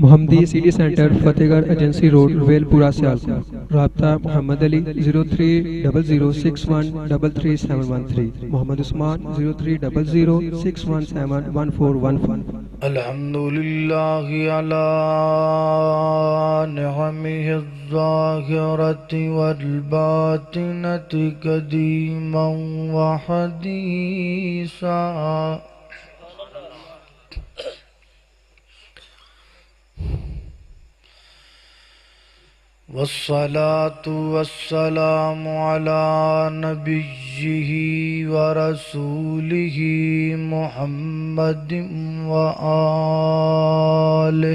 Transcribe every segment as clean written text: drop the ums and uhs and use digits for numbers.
محمدی city centre فتح گڑھ agency road well پورہ سیالکوٹ۔ رابطہ محمد علی 030061337113، محمد عثمان 030061711415۔ الحمدللہ علی نعمہ الظاہرۃ والباطنۃ قدیما وحدیثا، والصلاة والسلام على نبیہ ورسولہ محمد وآلہ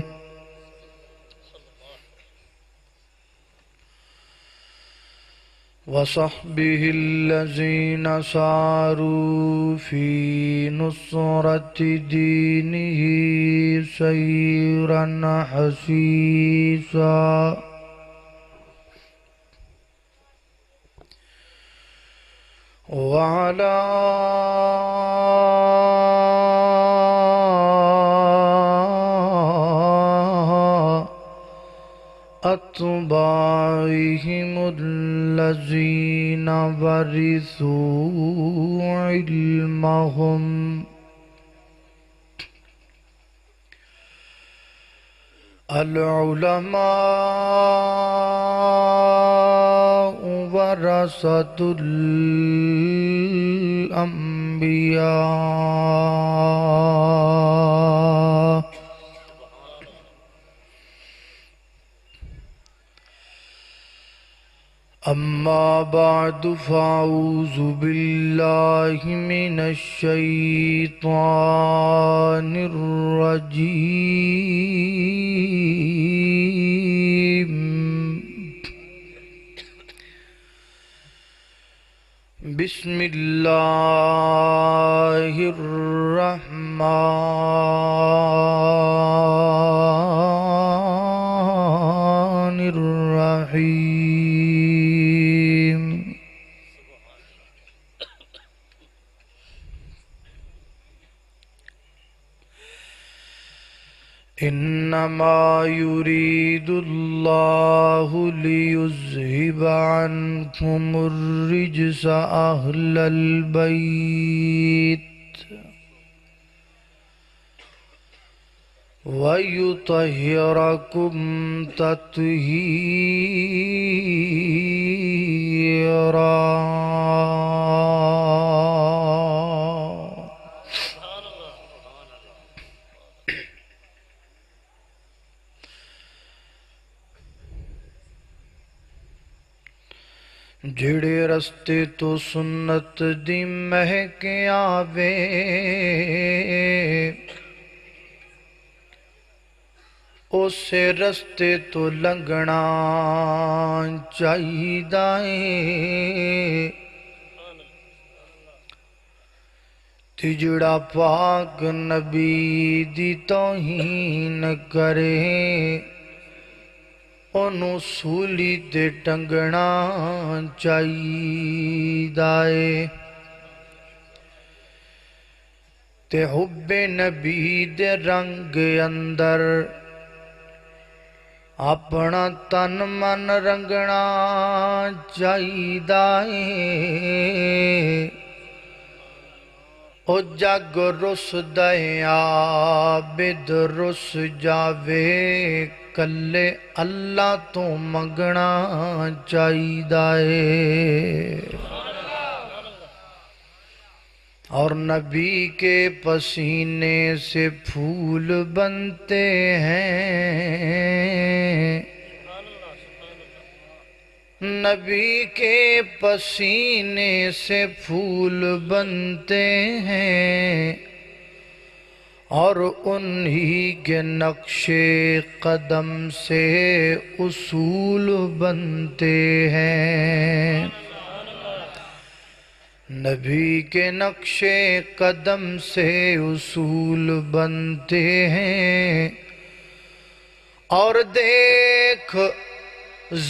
وصحبہ الذین ساروا فی نصرۃ دینہ سیرا حثیثا، وعلى أتباعهم الذين ورثوا علمهم، العلماء ورثة الأنبياء، أما بعد فأعوذ بالله من الشيطان الرجيم، بسم اللہ الرحمن الرحیم۔ انما يريد الله ليذهب عنكم الرجس اهل البيت ويطهركم تطهيرا۔ جڑے رستے تو سنت دی مہک آوے، اسے رستے تو لنگنا چاہیدا ہے، تے جڑا پاک نبی دی توہین کرے، انہوں سولی تے ٹنگنا چاہیدا ہے، تے حب نبی دے رنگ اندر اپنا تن من رنگنا چاہیدا ہے۔ او جگ رس دے عابد رس جاوے، کلے اللہ تو منگنا چاہیدا ہے۔ اور نبی کے پسینے سے پھول بنتے ہیں، نبی کے پسینے سے پھول بنتے ہیں، اور انہی کے نقش قدم سے اصول بنتے ہیں، نبی کے نقش قدم سے اصول بنتے ہیں۔ اور دیکھ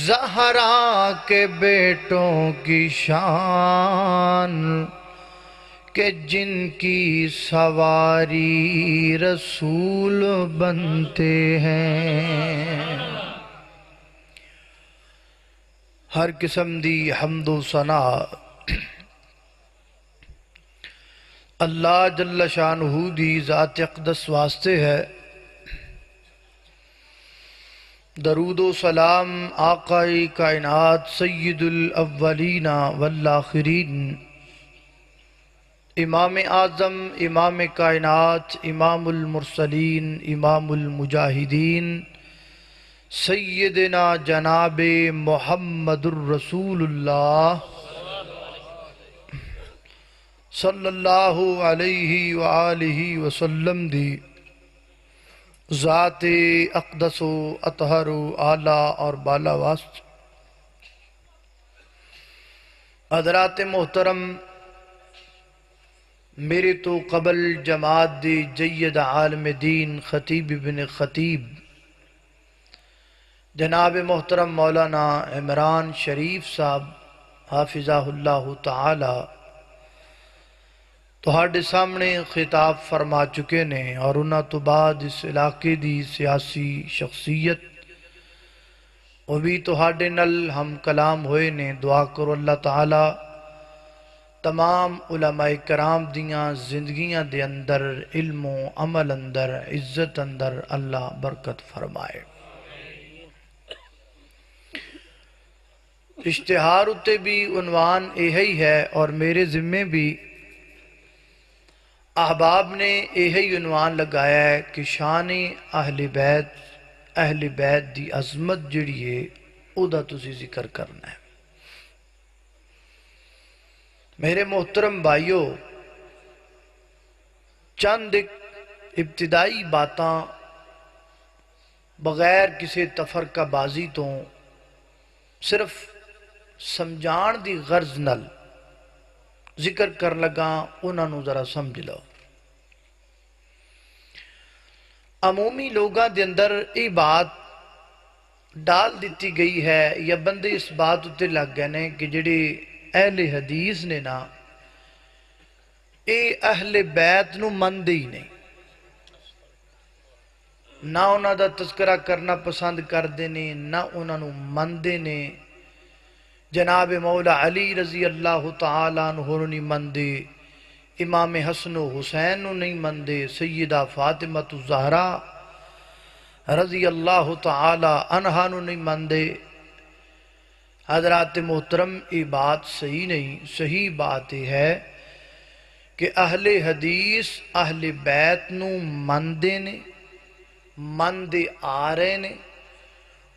زہرا کے بیٹوں کی شان، کہ جن کی سواری رسول بنتے ہیں۔ ہر قسم دی حمد و ثنا اللہ جل شانہ دی ذات اقدس واسطے ہے۔ درود و سلام آقائے کائنات سید الاولین والآخرین، امام اعظم، امام کائنات، امام المرسلین، امام المجاہدین، سیدنا جناب محمد الرسول اللہ صلی اللہ علیہ وآلہ وسلم دی ذات اقدس و اطہر و اعلیٰ اور بالا واسط۔ حضرات محترم، میرے تو قبل جماعت دی جید عالم دین خطیب ابن خطیب جناب محترم مولانا عمران شریف صاحب حافظہ اللہ تعالی تہاڈے سامنے خطاب فرما چکے نے، اور انہاں تو بعد اس علاقے دی سیاسی شخصیت وہ بھی تہاڈے نل ہم کلام ہوئے نے۔ دعا کرو اللہ تعالی تمام علماء کرام دیاں زندگیاں دے اندر علم و عمل اندر عزت اندر اللہ برکت فرمائے۔ اشتہار اتے بھی عنوان یہی ہے، اور میرے ذمے بھی احباب نے یہی عنوان لگایا ہے کہ شان اہل بیت دی عظمت جڑی ہے او دا تسی ذکر کرنا ہے۔ میرے محترم بھائیو، چند ایک ابتدائی باتاں بغیر کسی تفرقہ بازی تو صرف سمجھان دی غرض نل ذکر کر لگا، انہاں نو ذرا سمجھ لو۔ عمومی لوگاں دے اندر یہ بات ڈال دیتی گئی ہے، یا بندے اس بات اتے لگ گئے نے کہ جڑے اہل حدیث نے نا اے اہل بیت نو مندے ہی نہیں، نہ انہاں دا تذکرہ کرنا پسند کردے نے، نہ انہاں نو مندے نے۔ جناب مولا علی رضی اللہ تعالیٰ عنہ نہیں مندے، امام حسن و حسین نو نہیں مندے، سیدہ فاطمہ الزہرا رضی اللہ تعالیٰ عنہا نو نہیں مندے۔ حضرات محترم، یہ بات صحیح نہیں۔ صحیح بات یہ ہے کہ اہل حدیث اہل بیت نو مندے نے، مندے آ رہے نے،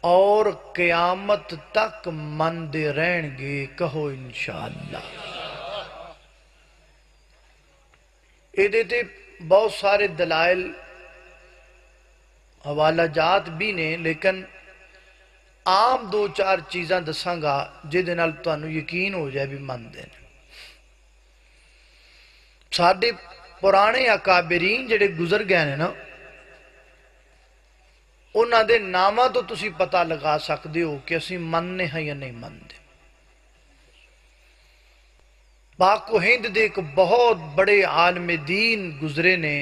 اور قیامت تک مندے رہن گے، کہو انشاءاللہ۔ یہ دیتے بہت سارے دلائل حوالہ جات بھی نے، لیکن عام دو چار چیزاں دساں گا جہدے نال تانوں یقین ہو جائے بھی مندے نے۔ ساڈے پرانے اکابرین جڑے گزر گئے نے نا، انہاں دے نامہ تو تسی پتہ لگا سکتے ہو کہ اسی مننے ہیں یا نہیں مندے۔ پاک و ہند دے ایک بہت بڑے عالم دین گزرے نے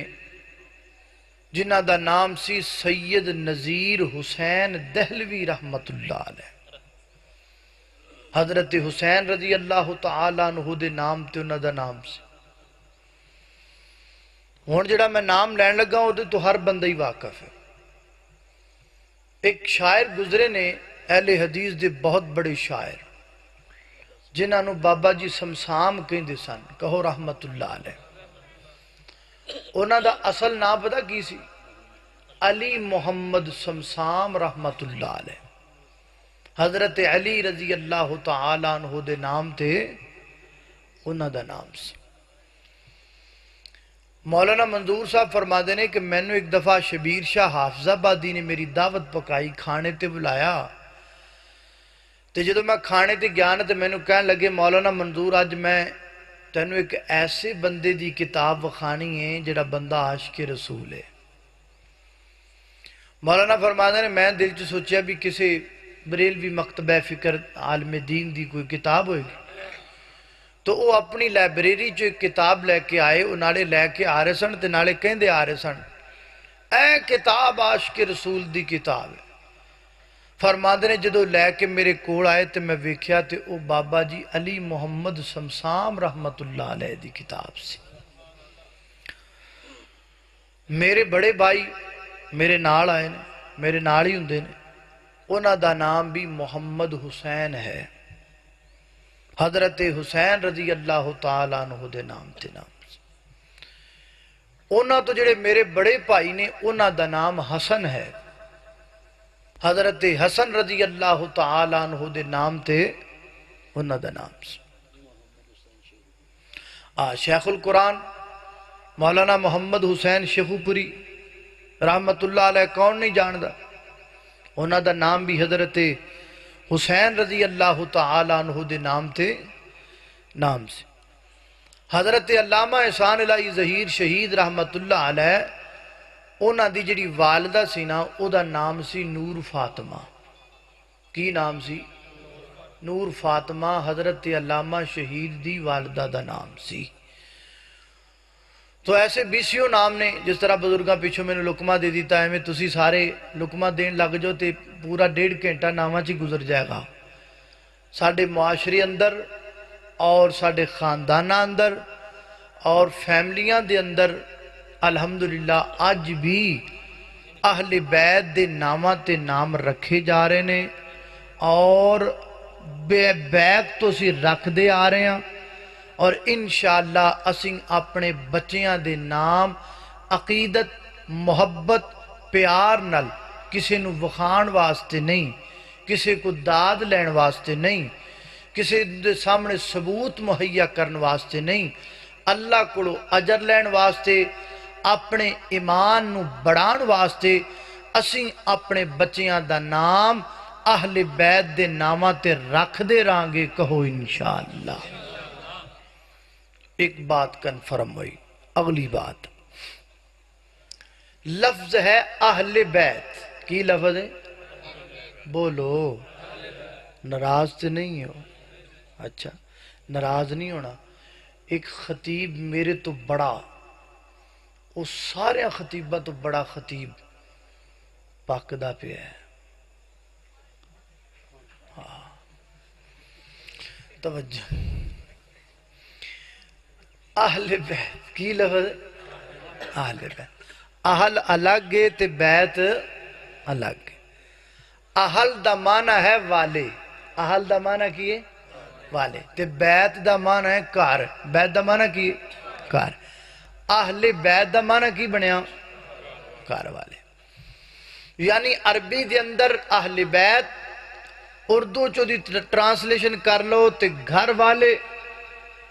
جنہ دا نام سی سید نذیر حسین دہلوی رحمت اللہ علیہ۔ حضرت حسین رضی اللہ تعالیٰ عنہ دے نام تے انہ دا نام سی۔ ہون جڑا میں نام لین لگا ہوں تو ہر بندہ ہی واقف ہے۔ ایک شاعر گزرے نے اہل حدیث دے بہت بڑے شاعر، جنہاں نو بابا جی سمسام کہیں دے سن، کہو رحمت اللہ علیہ۔ انہاں دا اصل نام پتہ کی سی؟ علی محمد سمسام رحمت اللہ علیہ۔ حضرت علی رضی اللہ تعالیٰ عنہ دے نام تے انہاں دا نام سی۔ مولانا منظور صاحب فرما دینے کہ میں نے ایک دفعہ شبیر شاہ حافظ آبادی نے میری دعوت پکائی، کھانے تے بلایا، تے جدو میں کھانے تے گیا نا تے میں نے کہنے لگے مولانا منظور آج میں تینوں ایک ایسے بندے دی کتاب وکھانی ہے جڑا بندہ عاشق رسول ہے۔ مولانا فرما دینے میں دل چ سوچیا بھی کسی بریلوی مکتبہ فکر عالم دین دی کوئی کتاب ہوئے گی، تو وہ اپنی لائبریری جو ایک کتاب لے کے آئے، وہ نالے لے کے آ رہے سن تے نالے کہندے آ رہے سن اے کتاب عاشق رسول دی کتاب ہے۔ فرماندے نے جدو لے کے میرے کول آئے تے میں ویکھیا تے او بابا جی علی محمد سمسام رحمت اللہ علیہ دی کتاب سی۔ میرے بڑے بھائی میرے نال آئے نے، میرے نال ہی ہوندے نے، انہاں دا نام بھی محمد حسین ہے، حضرت حسین رضی اللہ تعالیٰ عنہ دے نام تے نام سی۔ انہاں تو جڑے میرے بڑے بھائی نے انہاں دا نام حسن ہے، حضرت حسن رضی اللہ تعالیٰ عنہ دے نام تے انہاں دا نام سی۔ شیخ القرآن مولانا محمد حسین شیخوپوری رحمت اللہ علیہ کون نہیں جاندا، انہاں دا نام بھی حضرت حسین رضی اللہ تعالیٰ عنہ دے نام تے نام سے۔ حضرت علامہ احسان الہی ظہیر شہید رحمت اللہ علیہ انہاں دی جڑی والدہ سی نا او دا نام سی نور فاطمہ۔ کی نام سی؟ نور فاطمہ حضرت علامہ شہید دی والدہ دا نام سی۔ تو ایسے بیسیوں نام نے، جس طرح بزرگاں پیچھوں میں نے لکمہ دے دیتا ہے، میں تسی سارے لکمہ دین لگ جو تے پورا 1.5 گھنٹہ نامہ چی گزر جائے گا۔ ساڑھے معاشرے اندر اور ساڑھے خاندانہ اندر اور فیملیاں دے اندر الحمدللہ آج بھی اہل بیت دے نامہ تے نام رکھے جا رہے نے، اور بیت تو سی رکھ دے آ رہے ہیں، اور انشاءاللہ اسیں اپنے بچیاں دے نام عقیدت محبت پیار نل، کسے نو وخان واسطے نہیں، کسے کو داد لین واسطے نہیں، کسے دے سامنے ثبوت مہیا کرن واسطے نہیں، اللہ کو اجر لین واسطے، اپنے ایمان نو بڑھان واسطے اسیں اپنے بچیاں دا نام اہل بیت دے نامہ تے رکھ دے رانگے، کہو انشاءاللہ۔ ایک بات کنفرم ہوئی۔ اگلی بات، لفظ ہے اہل بیت۔ کی لفظ ہے؟ بولو، ناراض تو نہیں ہو؟ اچھا، ناراض نہیں ہونا۔ ایک خطیب میرے تو بڑا، وہ سارے خطیبہ تو بڑا خطیب پاکدہ پہ ہے۔ توجہ، اہل بیت کی لفظ ہے؟ اہل بیت۔ اہل الگ ہے تے بیت الگ ہے۔ اہل دا معنی ہے والے، اہل دا معنی کی ہے؟ والے، تے بیت دا معنی ہے کار، بیت دا معنی کی ہے؟ کار۔ اہل بیت دا معنی کی بنیا؟ کار والے۔ یعنی عربی دے اندر اہل بیت، اردو چو دی ٹرانسلیشن کر لو تے گھر والے،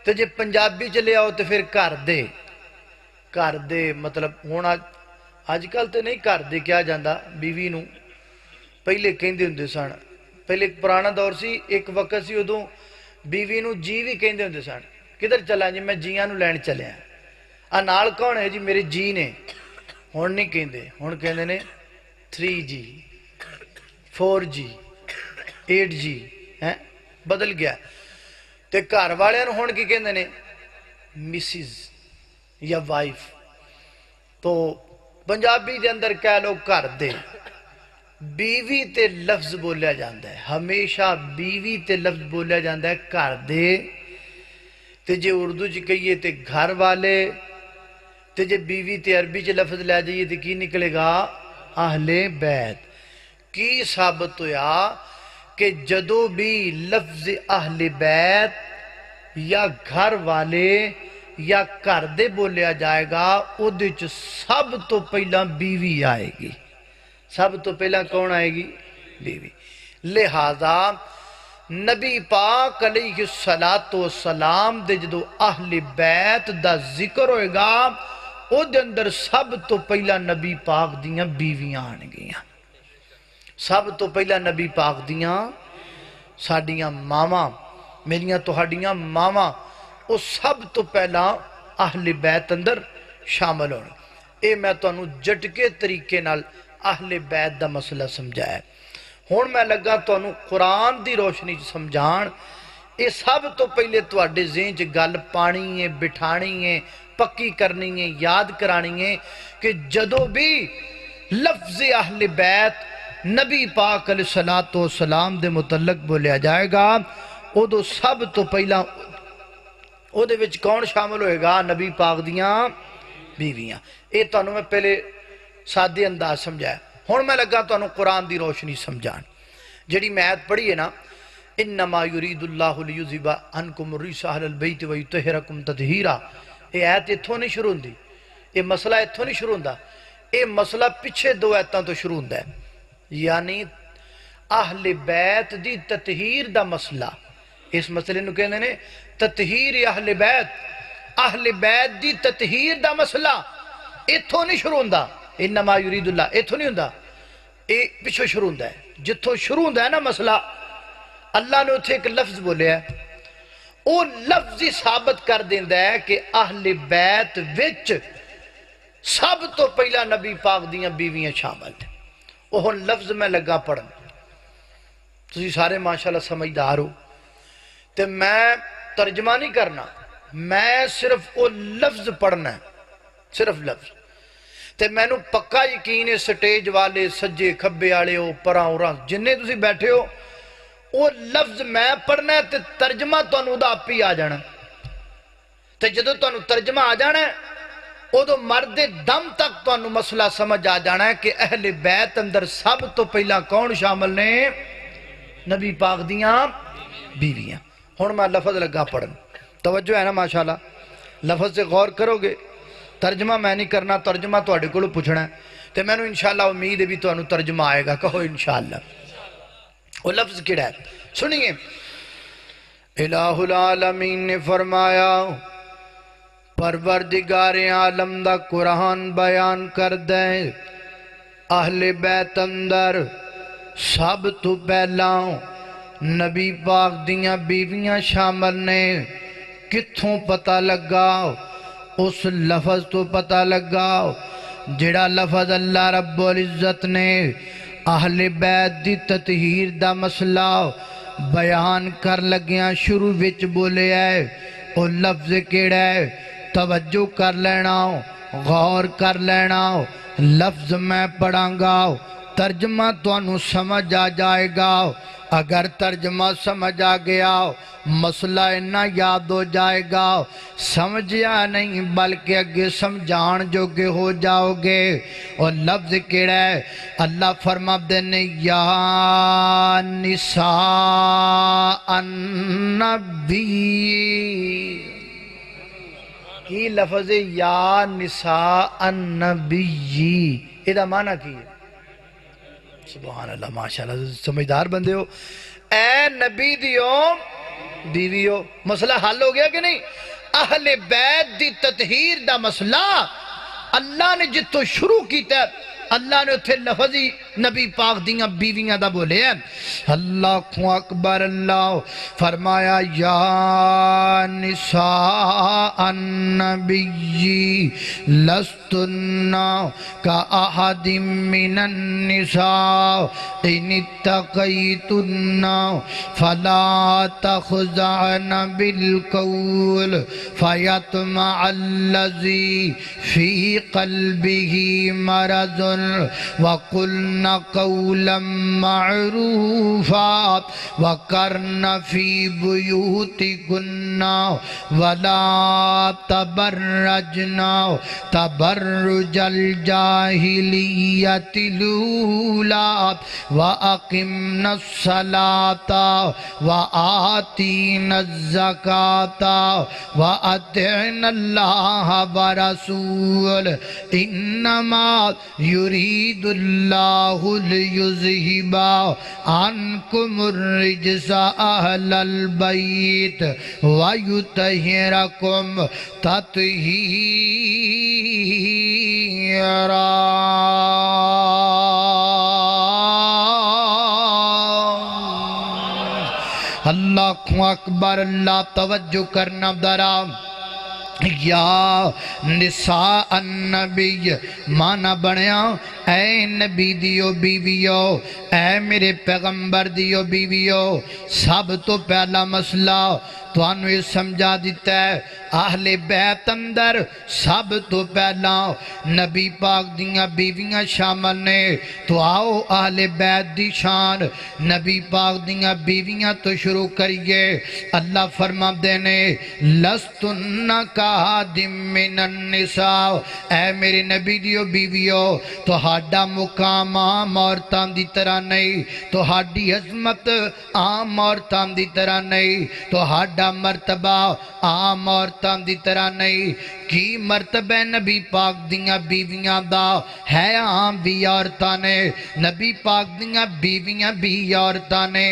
تے جے پنجابی چلے آؤ تے پھر کر دے۔ کر دے مطلب ہونا آج کل تے نہیں کر دے کیا جاندہ بیوی نو، پہلے کہندے ہوندے سن، پہلے ایک پرانا دور سی، ایک وقت سی ادوں بیوی نو جی بھی کہندے ہوندے سن۔ کدھر چلا جی؟ میں جیاں نو لین چلے ہیں۔ نال کون ہے جی؟ میرے جی نے۔ ہون نہیں کہندے، ہون کہندے نے 3G 4G 8G، بدل گیا۔ تے گھر والے ہون کی کہندے نے مسز یا وائف۔ تو پنجابی دے اندر کہہ لو کر دے، بیوی تے لفظ بولیا جاندہ ہے، ہمیشہ بیوی تے لفظ بولیا جاندہ ہے کر دے۔ تے جے اردو جی کہیے تے گھر والے، تے جے بیوی تے عربی جے لفظ لے جائیے تے کی نکلے گا؟ اہل بیت۔ کی ثابت ہویا کہ جدو بھی لفظ اہل بیت یا گھر والے یا گھر دے بولیا جائے گا، او دے چ سب تو پہلا بیوی آئے گی۔ سب تو پہلا کون آئے گی؟ بیوی۔ لہذا نبی پاک علیہ السلام دے جدو اہل بیت دا ذکر ہوئے گا، او دے اندر سب تو پہلا نبی پاک دیاں بیویاں آن گیاں۔ سب تو پہلا نبی پاک دیاں ساڑیاں ماما، میریاں توہاڑیاں ماما، او سب تو پہلا اہل بیت اندر شامل ہونے۔ اے میں تو انہوں جٹکے طریقے نال اہل بیت دا مسئلہ سمجھایا ہے۔ ہون میں لگا تو انہوں قرآن دی روشنی سمجھان یہ سب تو پہلے تواڈے ذہن چ گل پانی ہے، بٹھانی ہے، پکی کرنی ہے، یاد کرانی ہے کہ جدو بھی لفظ اہل بیت نبی پاک علیہ الصلوۃ والسلام دے متعلق بولیا جائے گا، ادو سب تو پہلا او دے وچ کون شامل ہوئے گا؟ نبی پاک دیاں بیویاں۔ یہ تانوں میں پہلے سادے انداز سمجھایا، ہن میں لگا تانوں قرآن دی روشنی سمجھان۔ جڑی میں آیت پڑھی ہے نا، انما یرید اللہ لیذھب عنکم الرجس اہل البیت ویطہرکم تطہیرا، یہ آیت اتھوں نہیں شروع ہوندی، یہ مسئلہ اتھوں نہیں شروع ہوندا، یہ مسئلہ پچھے دو آیتاں تو شروع ہوندا ہے، یعنی اہل بیت دی تطہیر دا مسئلہ۔ اس مسئلے نو کہندے نے تطہیر اہل بیت دی تطہیر دا مسئلہ اتھوں نہیں شروع ہوندا، انما یرید اللہ اتھوں نہیں ہوندا، یہ پچھو شروع ہوندا ہے۔ جتھوں شروع ہوندا ہے نا مسئلہ، اللہ نے اتھے ایک لفظ بولیا ہے، وہ لفظ ہی ثابت کر دیندا ہے کہ اہل بیت وچ سب تو پہلا نبی پاک دیاں بیویاں شامل ہیں۔ وہ لفظ میں لگا پڑھن، تسی سارے ماشاءاللہ سمجھدار ہو، تے میں ترجمہ نہیں کرنا، میں صرف وہ لفظ پڑھنا ہے، صرف لفظ۔ تے میں نو پکا یقین ہے سٹیج والے سجے کھبے والے ہو پراں اوراں جننے تسی بیٹھے ہو، وہ لفظ میں پڑھنا ہے تے ترجمہ تانوں دا آپ ہی آ جانا، تے جدو تانوں ترجمہ آ جانا ہے ادو مرد دم تک تانوں مسئلہ سمجھ آ جانا ہے کہ اہل بیت اندر سب تو پہلا کون شامل نے؟ نبی پاک دیاں بیویاں۔ ہن میں لفظ لگا پڑھن، توجہ ہے نا ماشاءاللہ، لفظ سے غور کرو گے، ترجمہ میں نہیں کرنا، ترجمہ تواڈے کولوں پوچھنا ہے، تے میں نو انشاءاللہ امید ہے بھی تانوں ترجمہ آئے گا، کہو انشاءاللہ۔ وہ لفظ کیڑا ہے سنیے، الہ العالمین نے فرمایا، پروردگار عالم دا قرآن بیان کر دے، اہل بیت اندر سب تو پہلا نبی پاک دیاں بیویاں شامل نے۔ کتھوں پتہ لگا؟ اس لفظ تو پتہ لگا جڑا لفظ اللہ رب العزت نے اہل بیت دی تطہیر دا مسئلہ بیان کر لگیاں شروع وچ بولے ہے، وہ لفظ کیڑا ہے؟ توجہ کر لینا، غور کر لینا، لفظ میں پڑھاں گا، ترجمہ تانوں سمجھ آ جائے گا۔ اگر ترجمہ سمجھ آ گیا مسئلہ نہ یاد ہو جائے گا، سمجھیا نہیں بلکہ اگے سمجھان جو گے ہو جاؤ گے۔ اور لفظ کیڑا ہے؟ اللہ فرما دینے یا نساء النبی، کی لفظ یا نساء النبی، یہ دا معنی کی ہے؟ سبحان اللہ ماشاءاللہ سمجھدار بندے ہو۔ اے نبی دیو بیویو، مسئلہ حل ہو گیا کہ نہیں؟ اہل بیت دی تطہیر دا مسئلہ اللہ نے جتو شروع کیتا ہے، اللہ نے اتھے لفظی نبی پاک دیاں بیویاں دا بولے ہیں۔ اللہ اکبر، اللہ فرمایا یا نساء النبی لستن کا احد من النساء ان اتقیتن فلا تخضعن بالقول فیطمع الذی فی قلبه مرض وَقُلْنَ قَوْلًا مَعْرُوفًا وَقَرْنَ فِي بُيُوتِكُنَّ وَلَا تَبَرَّجْنَ تَبَرُّجَ الْجَاهِلِيَّةِ الْأُولَىٰ وَأَقِمْنَ الصَّلَاةَ وَآتِينَ الزَّكَاةَ وَأَطِعْنَ اللَّهَ وَرَسُولَهُ إِنَّمَا يريد الله ليذهب عنكم الرجس أهل البيت ويطهركم تطهيرا۔ اللہ اکبر، اللہ توجہ کرنا درام۔ یا نساء النبی مانا بنیا اے نبی دیو بیویو، اے میرے پیغمبر دیو بیویو، سب تو پہلا مسئلہ تو انہوں یہ سمجھا دیتا ہے اہل بیت اندر سب تو پہلا نبی پاک دیاں بیویاں شامل نے۔ تو آؤ اہل بیت دی شان نبی پاک دیاں بیویاں تو شروع کریے۔ اللہ فرما دینے لستن کادم من النساء، اے میرے نبی دیو بیویو تو ہاڈا مقام عام عورتاں دی طرح نہیں، تو ہاڈی عظمت عام عورتاں دی طرح نہیں، تو ہاڈا مرتبہ عام عورتاں دی طرح نہیں۔ کی مرتبہ نبی پاک دیاں بیویاں دا ہے عام بھی عورتاں نے، نبی پاک دیاں بیویاں بھی عورتاں نے،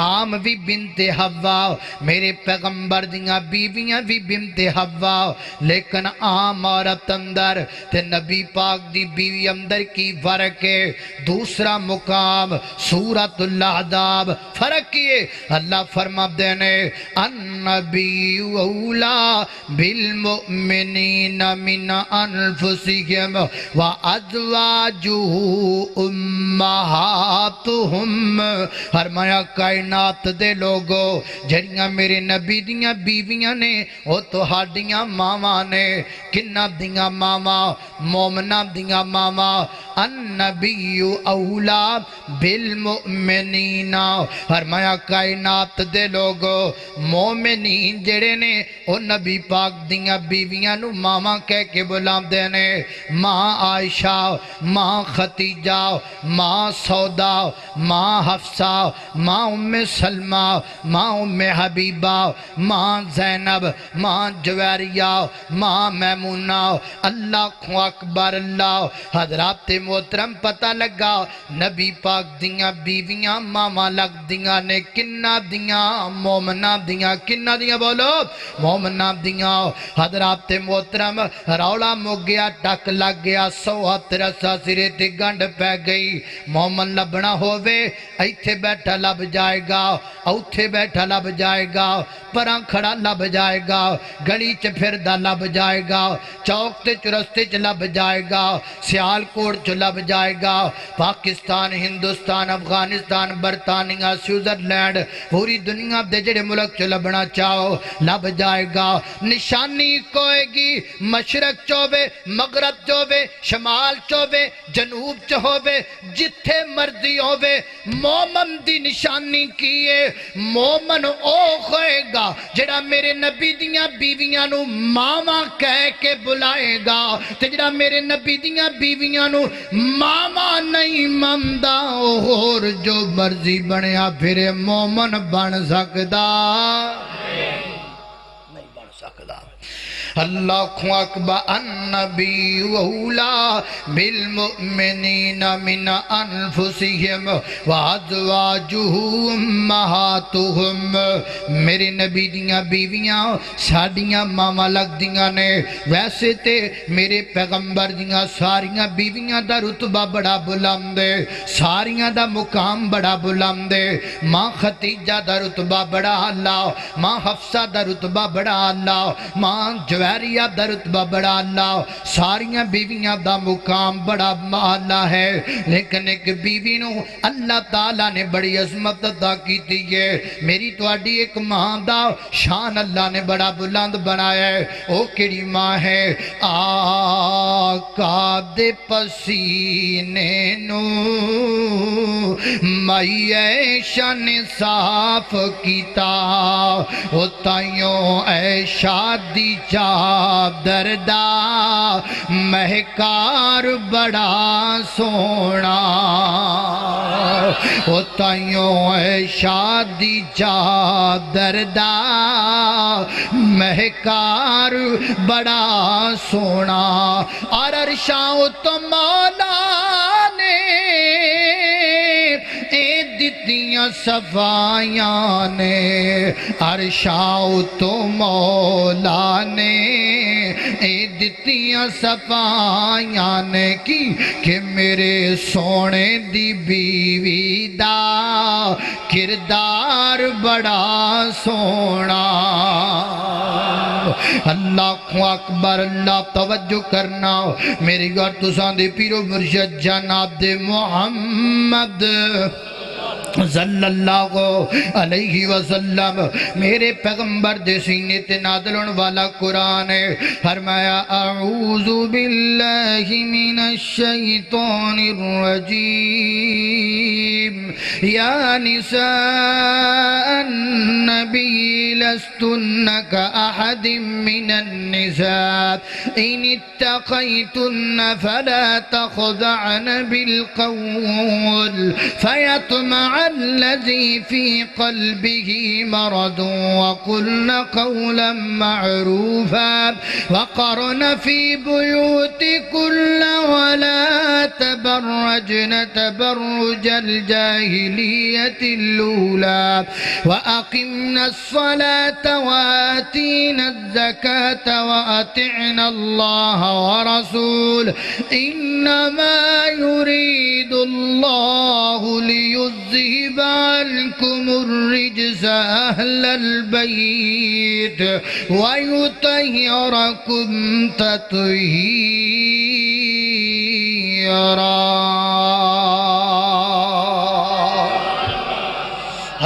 عام بھی بنت حوا، میرے پیغمبر دیاں بیویاں بھی بنت حوا، لیکن عام عورت اندر تے نبی پاک دی بیوی اندر کی فرق ہے۔ دوسرا مقام سورۃ الاحزاب فرق کیے اللہ فرما دینے النبی اولا بالمؤمنین من انفسہم وازواجہ امہاتہم، فرمایا کائنات دے لوگو جڑیاں میرے نبی دیاں بیویاں نے وہ تو ہاڈیاں ماما نے، کنہ دیاں ماما مومنہ دیاں ماما۔ النبی اولا بالمؤمنین، فرمایا کائنات دے لوگو مومنین جڑے نے او نبی پاک دیاں بیویاں نو ماما کہہ کے بلا دینے، ماں عائشہ، ماں خدیجہ، ماں سودا، ماں حفصہ، ماں ام سلمہ، ماں ام حبیبہ، ماں زینب، ماں جویریہ، ماں میمونہ۔ اللہ اکبر اللہ، حضرات محترم پتہ لگا نبی پاک دیاں بیویاں ماما لگ دیاں نے کنہ دیاں مومنہ دیاں، کنہ دیاں بولو مومنہ دیاں۔ حضرات محترم رولا مگ گیا ٹک لگ گیا، سوہت رسا سرے تے گنڈ پہ گئی، مومن لبنا ہووے ایتھے بیٹھا لب جائے گا، اوتھے بیٹھا لب جائے گا، پران کھڑا لب جائے گا، گلی چ پھردہ لب جائے گا، چوک تے چرستے چ لب جائے گا، سیال کوٹ چ لب جائے گا، پاکستان ہندوستان افغانستان برطانیہ سوئٹزرلینڈ پوری دنیا دے جڑے ملک چ لبنا چاہو لب جائے گا۔ نشانی کوئے گی مشرق چوبے مغرب چوبے شمال چوبے جنوب چوبے جتھے مرضی ہوبے، مومن دی نشانی کیے مومن او ہوئے گا جڑا میرے نبی دیاں بیویاں نو ماما کہہ کے بلائے گا، تے جڑا میرے نبی دیاں بیویاں نو ماما نہیں مندہ اور جو مرضی بنیا پھر مومن بن سکدا نہیں بن سکدا۔ اللہ اکبر النبی اولا بالمؤمنین من انفسہم وازواجہ امہاتہم، میرے نبی دیاں بیویاں ساڑیاں ماما لگ دیاں نے، ویسے تے میرے پیغمبر دیاں ساریاں بیویاں دا رتبہ بڑا بلند ہے، ساریاں دا مقام بڑا بلند ہے۔ ماں خدیجہ دا رتبہ بڑا اعلیٰ، ماں حفصہ دا رتبہ بڑا اعلیٰ، ماں جویریہ دا رتبہ بڑا اعلیٰ، ساریاں بیویاں دا مقام بڑا اعلیٰ ہے، لیکن ایک بیوی نو اللہ تعالیٰ نے بڑی عظمت عطا کی ہے۔ میری تواڈی ایک ماں دا شان اللہ نے بڑا بلند بنایا ہے، او کیڑی ماں ہے؟ آقا دے پسینے نو مائی عائشہ نے صاف کیتا، او تائیوں عائشہ دی چادر دا مہکار بڑا سونا، او تائیوں عائشہ دی چادر دا مہکار بڑا سونا، اور عرشاں تو مولا نے اے دتیاں صفائیاں نے، عرشاں تو مولا نے اے دتیاں صفائیاں نے کی کہ میرے سونے دی بیوی دا کردار بڑا سونا، اللہ اکبر اللہ توجہ کرنا میری گھر تساں دے پیرو مرشد جناب دے محمد صلی اللہ علیہ وسلم میرے پیغمبر دے سینے تے نازل ہونے والا قرآن ہے فرمایا اعوذ باللہ من الشیطان الرجیم یا نساء النبی لستن کأحد من النساء ان اتقیتن فلا تخضعن بالقول فیطمع الذي في قلبه مرض وقلن قولا معروفا وقرن في بيوتكن ولا تبرجن تبرج الجاهلية الأولى وأقمنا الصلاة وآتينا الزكاة وأطعنا الله ورسوله إنما يريد الله ليذهب عنكم الرجس أهل البيت ويطهركم تطهيرا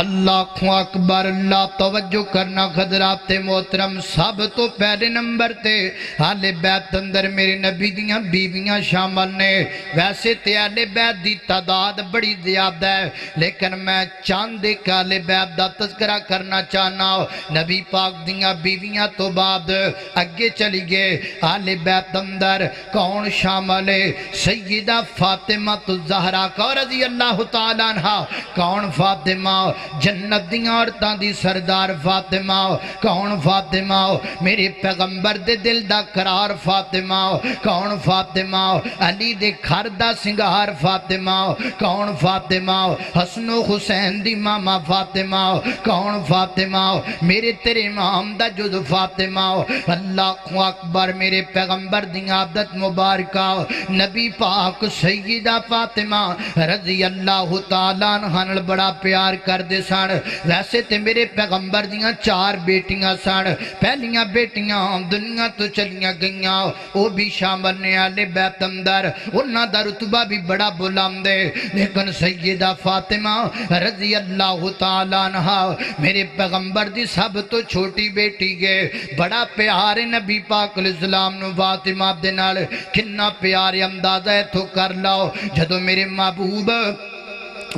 اللہ اکبر اللہ توجہ کرنا حضرات محترم سب تو پہلے نمبر تے اہل بیت اندر میرے نبی دیاں بیویاں شامل نے ویسے تے اہل بیت دی تعداد بڑی زیادہ ہے لیکن میں چاند ایک اہل بیت دا تذکرہ کرنا چاہنا نبی پاک دیاں بیویاں تو بعد اگے چلی گئے اہل بیت اندر کون شامل ہے سیدہ فاطمہ الزہرا رضی اللہ تعالیٰ عنہ کون فاطمہ جنت دیاں عورتاں دی سردار فاطمہ کون فاطمہ میرے پیغمبر دے دل دا قرار فاطمہ کون فاطمہ علی دے گھر دا سنگار فاطمہ کون فاطمہ حسن و حسین دی ماما فاطمہ کون فاطمہ میرے تیرے امام دا جز فاطمہ اللہ اکبر میرے پیغمبر دی عادت مبارکہ نبی پاک سیدہ فاطمہ رضی اللہ تعالیٰ عنہ بڑا پیار کر دے سن ویسے تے میرے پیغمبر دیاں 4 بیٹیاں سن پہلیاں بیٹیاں دنیا تو چلیاں گئیاں وہ بھی شامل نے اہل بیت اندر انہاں دا رتبہ بھی بڑا بلند ہے لیکن سیدہ فاطمہ رضی اللہ تعالیٰ عنہ میرے پیغمبر دی سب تو چھوٹی بیٹی گئے بڑا پیار نبی پاک علیہ السلام نو فاطمہ دے نال کنا پیار اندازہ ہے تو کر لاؤ جدو میرے محبوب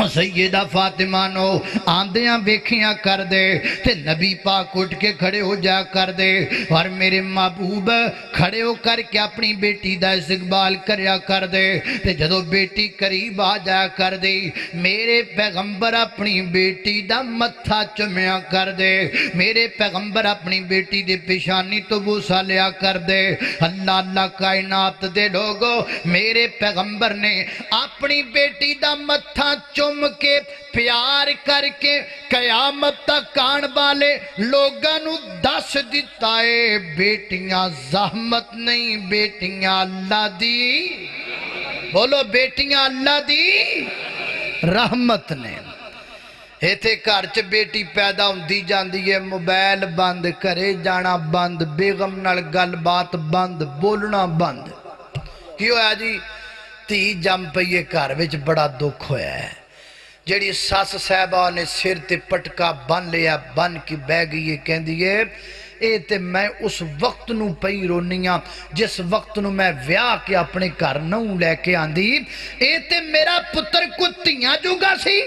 سیدہ فاطمہ نو آندیاں ویکھیاں کر دے تے نبی پاک اٹھ کے کھڑے ہو جا کر دے اور میرے محبوب کھڑے ہو کر کے اپنی بیٹی دا استقبال کریا کر دے تے جدو بیٹی قریب آ جا کر دے میرے پیغمبر اپنی بیٹی دا متھا چمیا کر دے میرے پیغمبر اپنی بیٹی دے پیشانی تو بوسا لیا کر دے اللہ اللہ کائنات دے لوگو میرے پیغمبر نے اپنی بیٹی دا متھا چم کے پیار کر کے قیامت تک آن والے لوگاں نو دس دیتا ہے بیٹیاں زحمت نہیں بیٹیاں اللہ دی بولو بیٹیاں اللہ دی رحمت نے ایتھے گھر چ بیٹی پیدا ہوندی جاندی ہے موبائل بند کرے جانا بند بیگم نال گل بات بند بولنا بند کی ہویا جی تھی جم پئیے گھر وچ بڑا دکھ ہویا ہے جڑی ساس صاحبہ نے سر تے پٹکا بن لیا بن کی بہ گئی ہے کہندی ہے اے تے میں اس وقت نو پئی رونیاں جس وقت نو میں ویاہ کے اپنے گھر نوں لے کے آندی اے تے میرا پتر کتیاں جوگا سی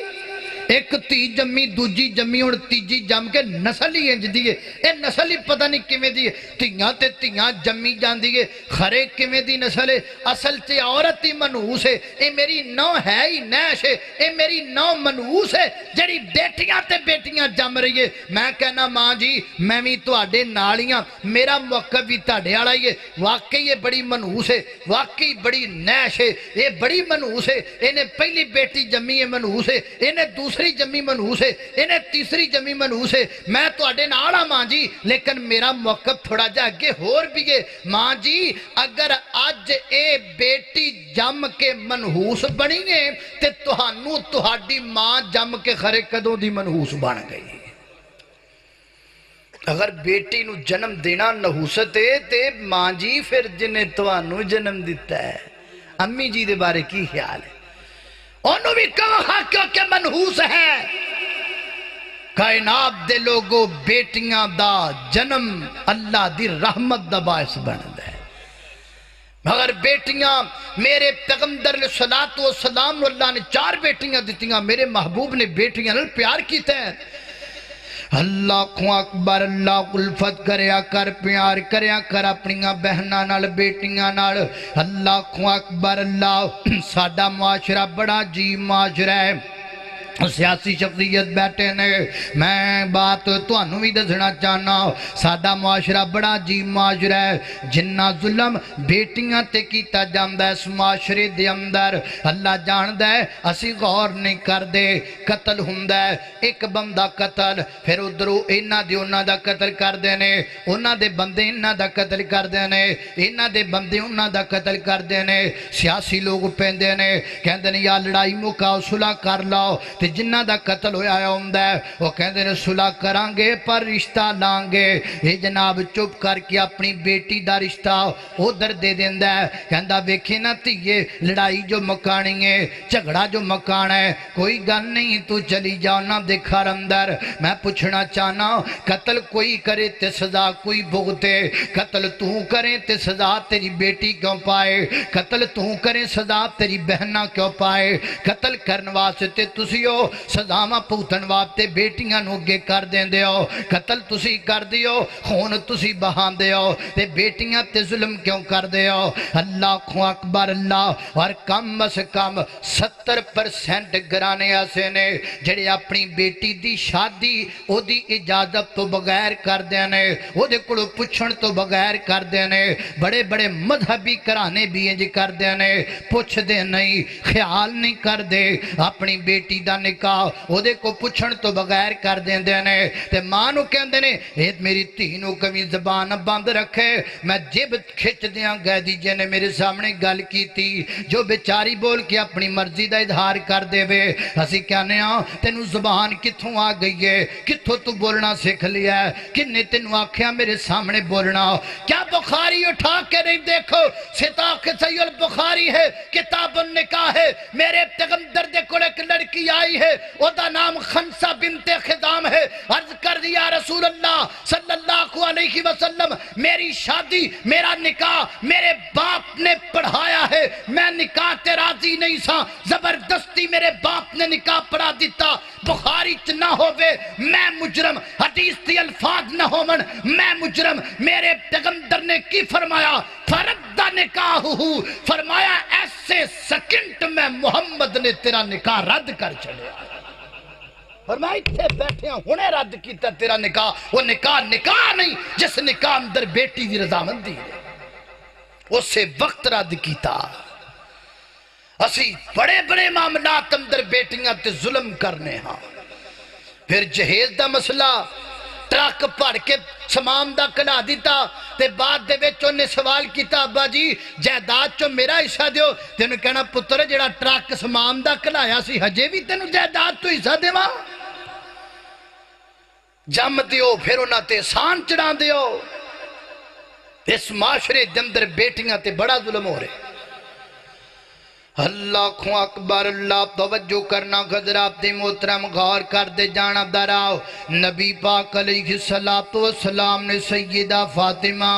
ایک تی جمی دوجی جمی اور تیجی جم کے نسل ہی انج دیئے اے نسل ہی پتہ نہیں کمیں دیئے تیاں تے تیاں جمی جان دیئے خرے کمیں دی نسل ہے اصل تے عورت ہی منحوس ہے اے میری نو ہے ہی نیش ہے اے میری نو منحوس ہے جڑی بیٹیاں تے بیٹیاں جم رہی ہے میں کہنا ماں جی میں بھی تو آڈے نالیاں میرا موقع بھی تاڑے آڑائی ہے واقعی یہ بڑی منحوس ہے واقعی بڑی نیش ہے یہ بڑی منحوس ہے انہیں پہلی بیٹی جمی ہے منحوس ہے انہیں دوسری جمی منحوس ہے انہیں تیسری جمی منحوس ہے میں تو اڈے ناڑا ماں جی لیکن میرا موقف تھوڑا جا اگے ہور بھی ہے ماں جی اگر آج اے بیٹی جم کے منحوس بنی ہے تے تہانو تہاڈی ماں جم کے خرے کدوں دی منحوس بن گئی اگر بیٹی نو جنم دینا نحوست ہے تے ماں جی پھر جنہیں توانو جنم دیتا ہے امی جی دے بارے کی خیال ہے انہوں بھی کہا کیونکہ منحوس ہے کائنات دے لوگو بیٹیاں دا جنم اللہ دی رحمت دا باعث بند ہے مگر بیٹیاں میرے پیغمبر علیہ السلام اللہ نے 4 بیٹیاں دیتیاں میرے محبوب نے بیٹیاں نال پیار کیتا ہے اللہ کو اکبر اللہ الفت کریا کر پیار کریا کر اپنیاں بہناں نال بیٹیاں نال اللہ کو اکبر اللہ ساڈا معاشرہ بڑا عجیب معاشرہ ہے سیاسی شخصیت بیٹھے نے میں بات تو انہوں بھی دسنا چاہنا سادہ معاشرہ بڑا عجیب معاشرہ ہے جنہ ظلم بیٹیاں تے کیتا جاندہ ہے اس معاشرے دے اندر اللہ جاندہ ہے اسی غور نہیں کر دے قتل ہوندہ ہے ایک بندہ قتل پھر ادھرو انہ دے انہ دا قتل کر دینے انہ دے بندے انہ دا قتل کر دینے انہ دے بندے انہ دا قتل کر دینے سیاسی لوگ پہن دینے کہن دینے یا لڑائی مکاؤ صلح کر لاؤ جنہ دا قتل ہویا ہوندہ ہے وہ کہندے نے صلح کرانگے پر رشتہ لانگے یہ جناب چپ کر کے اپنی بیٹی دا رشتہ ادھر دے دیندہ ہے کہندہ ویکھے نہ تیئے لڑائی جو مکانی ہے جھگڑا جو مکان ہے کوئی گن نہیں تو چلی جاؤ نہ دکھار اندر میں پوچھنا چاہنا قتل کوئی کرے تے سزا کوئی بھگتے قتل تو کرے تے سزا تیری بیٹی کیوں پائے قتل تو کرے سزا تیری بہنہ کیوں پائے قتل کرنواستے تسیو سزاما پوتن واسطے بیٹیاں نو اگے کر دین دیو قتل تسی کر دیو خون تسی بہان دیو تے بیٹیاں تے ظلم کیوں کر دیو اللہ کو اکبر اللہ اور کم از کم 70% گرانے ایسے نے جڑے اپنی بیٹی دی شادی او دی اجازت تو بغیر کر دینے او دے کلو پچھن تو بغیر کر دینے بڑے بڑے مذہبی کرانے بھی انج کر دینے پوچھ دے نہیں خیال نہیں کر دے اپنی بیٹی دا نکاح او دے کو پچھن تو بغیر کر دین دینے تے ماں نو کہن دینے ایت میری تینو کمی زبان بند رکھے میں جب کھچ دیاں گئے دیجئے نے میرے سامنے گل کی تھی جو بیچاری بول کے اپنی مرضی دا اظہار کر دے وے اسی کہنے ہاں تینو زبان کتھوں آ گئی ہے کتھوں تو بولنا سکھ لیا ہے کنے تینو آکھیاں میرے سامنے بولنا کیا بخاری اٹھا کے نہیں دیکھو ستاق سید البخاری ہے کتاب النکاح ہے میرے پیغمبر دے کو ایک لڑکی آئی ہے او دا نام خنسہ بنت خضام ہے عرض کر دیا رسول اللہ صلی اللہ علیہ وسلم میری شادی میرا نکاح میرے باپ نے پڑھایا ہے میں نکاح تے راضی نہیں سا زبردستی میرے باپ نے نکاح پڑھا دیتا بخاری چ نہ ہوئے میں مجرم حدیث تی الفاظ نہ ہومن میں مجرم میرے پیغمبر نے کی فرمایا فردہ نکاح ہو فرمایا ایسے سیکنڈ میں محمد نے تیرا نکاح رد کر چلے فرمایا اتھے بیٹھے ہیں ہونے رد کیتا تیرا نکاح وہ نکاح نہیں جس نکاح اندر بیٹی دی رضامندی ہے اسے وقت رد کیتا اسی بڑے بڑے معاملات اندر بیٹیاں تے ظلم کرنے ہاں پھر جہیز دا مسئلہ ٹرک پڑھ کے سمام دا کلا دیتا تے بعد دے وچ انہیں سوال کیتا ابا جی جائیداد چو میرا حصہ دیو تینوں کہنا پتر جڑا ٹرک سمام دا کلایا سی ہجے بھی تینوں جائیداد تو حصہ دے ماں جم دیو پھر انہاں تے سان چڑھا دیو اس معاشرے دے اندر بیٹیاں تے بڑا ظلم ہو رہے اللہ کو اکبر اللہ توجہ کرنا حضرات دی محترم غور کر دے جانا دراؤ نبی پاک علیہ السلام نے سیدہ فاطمہ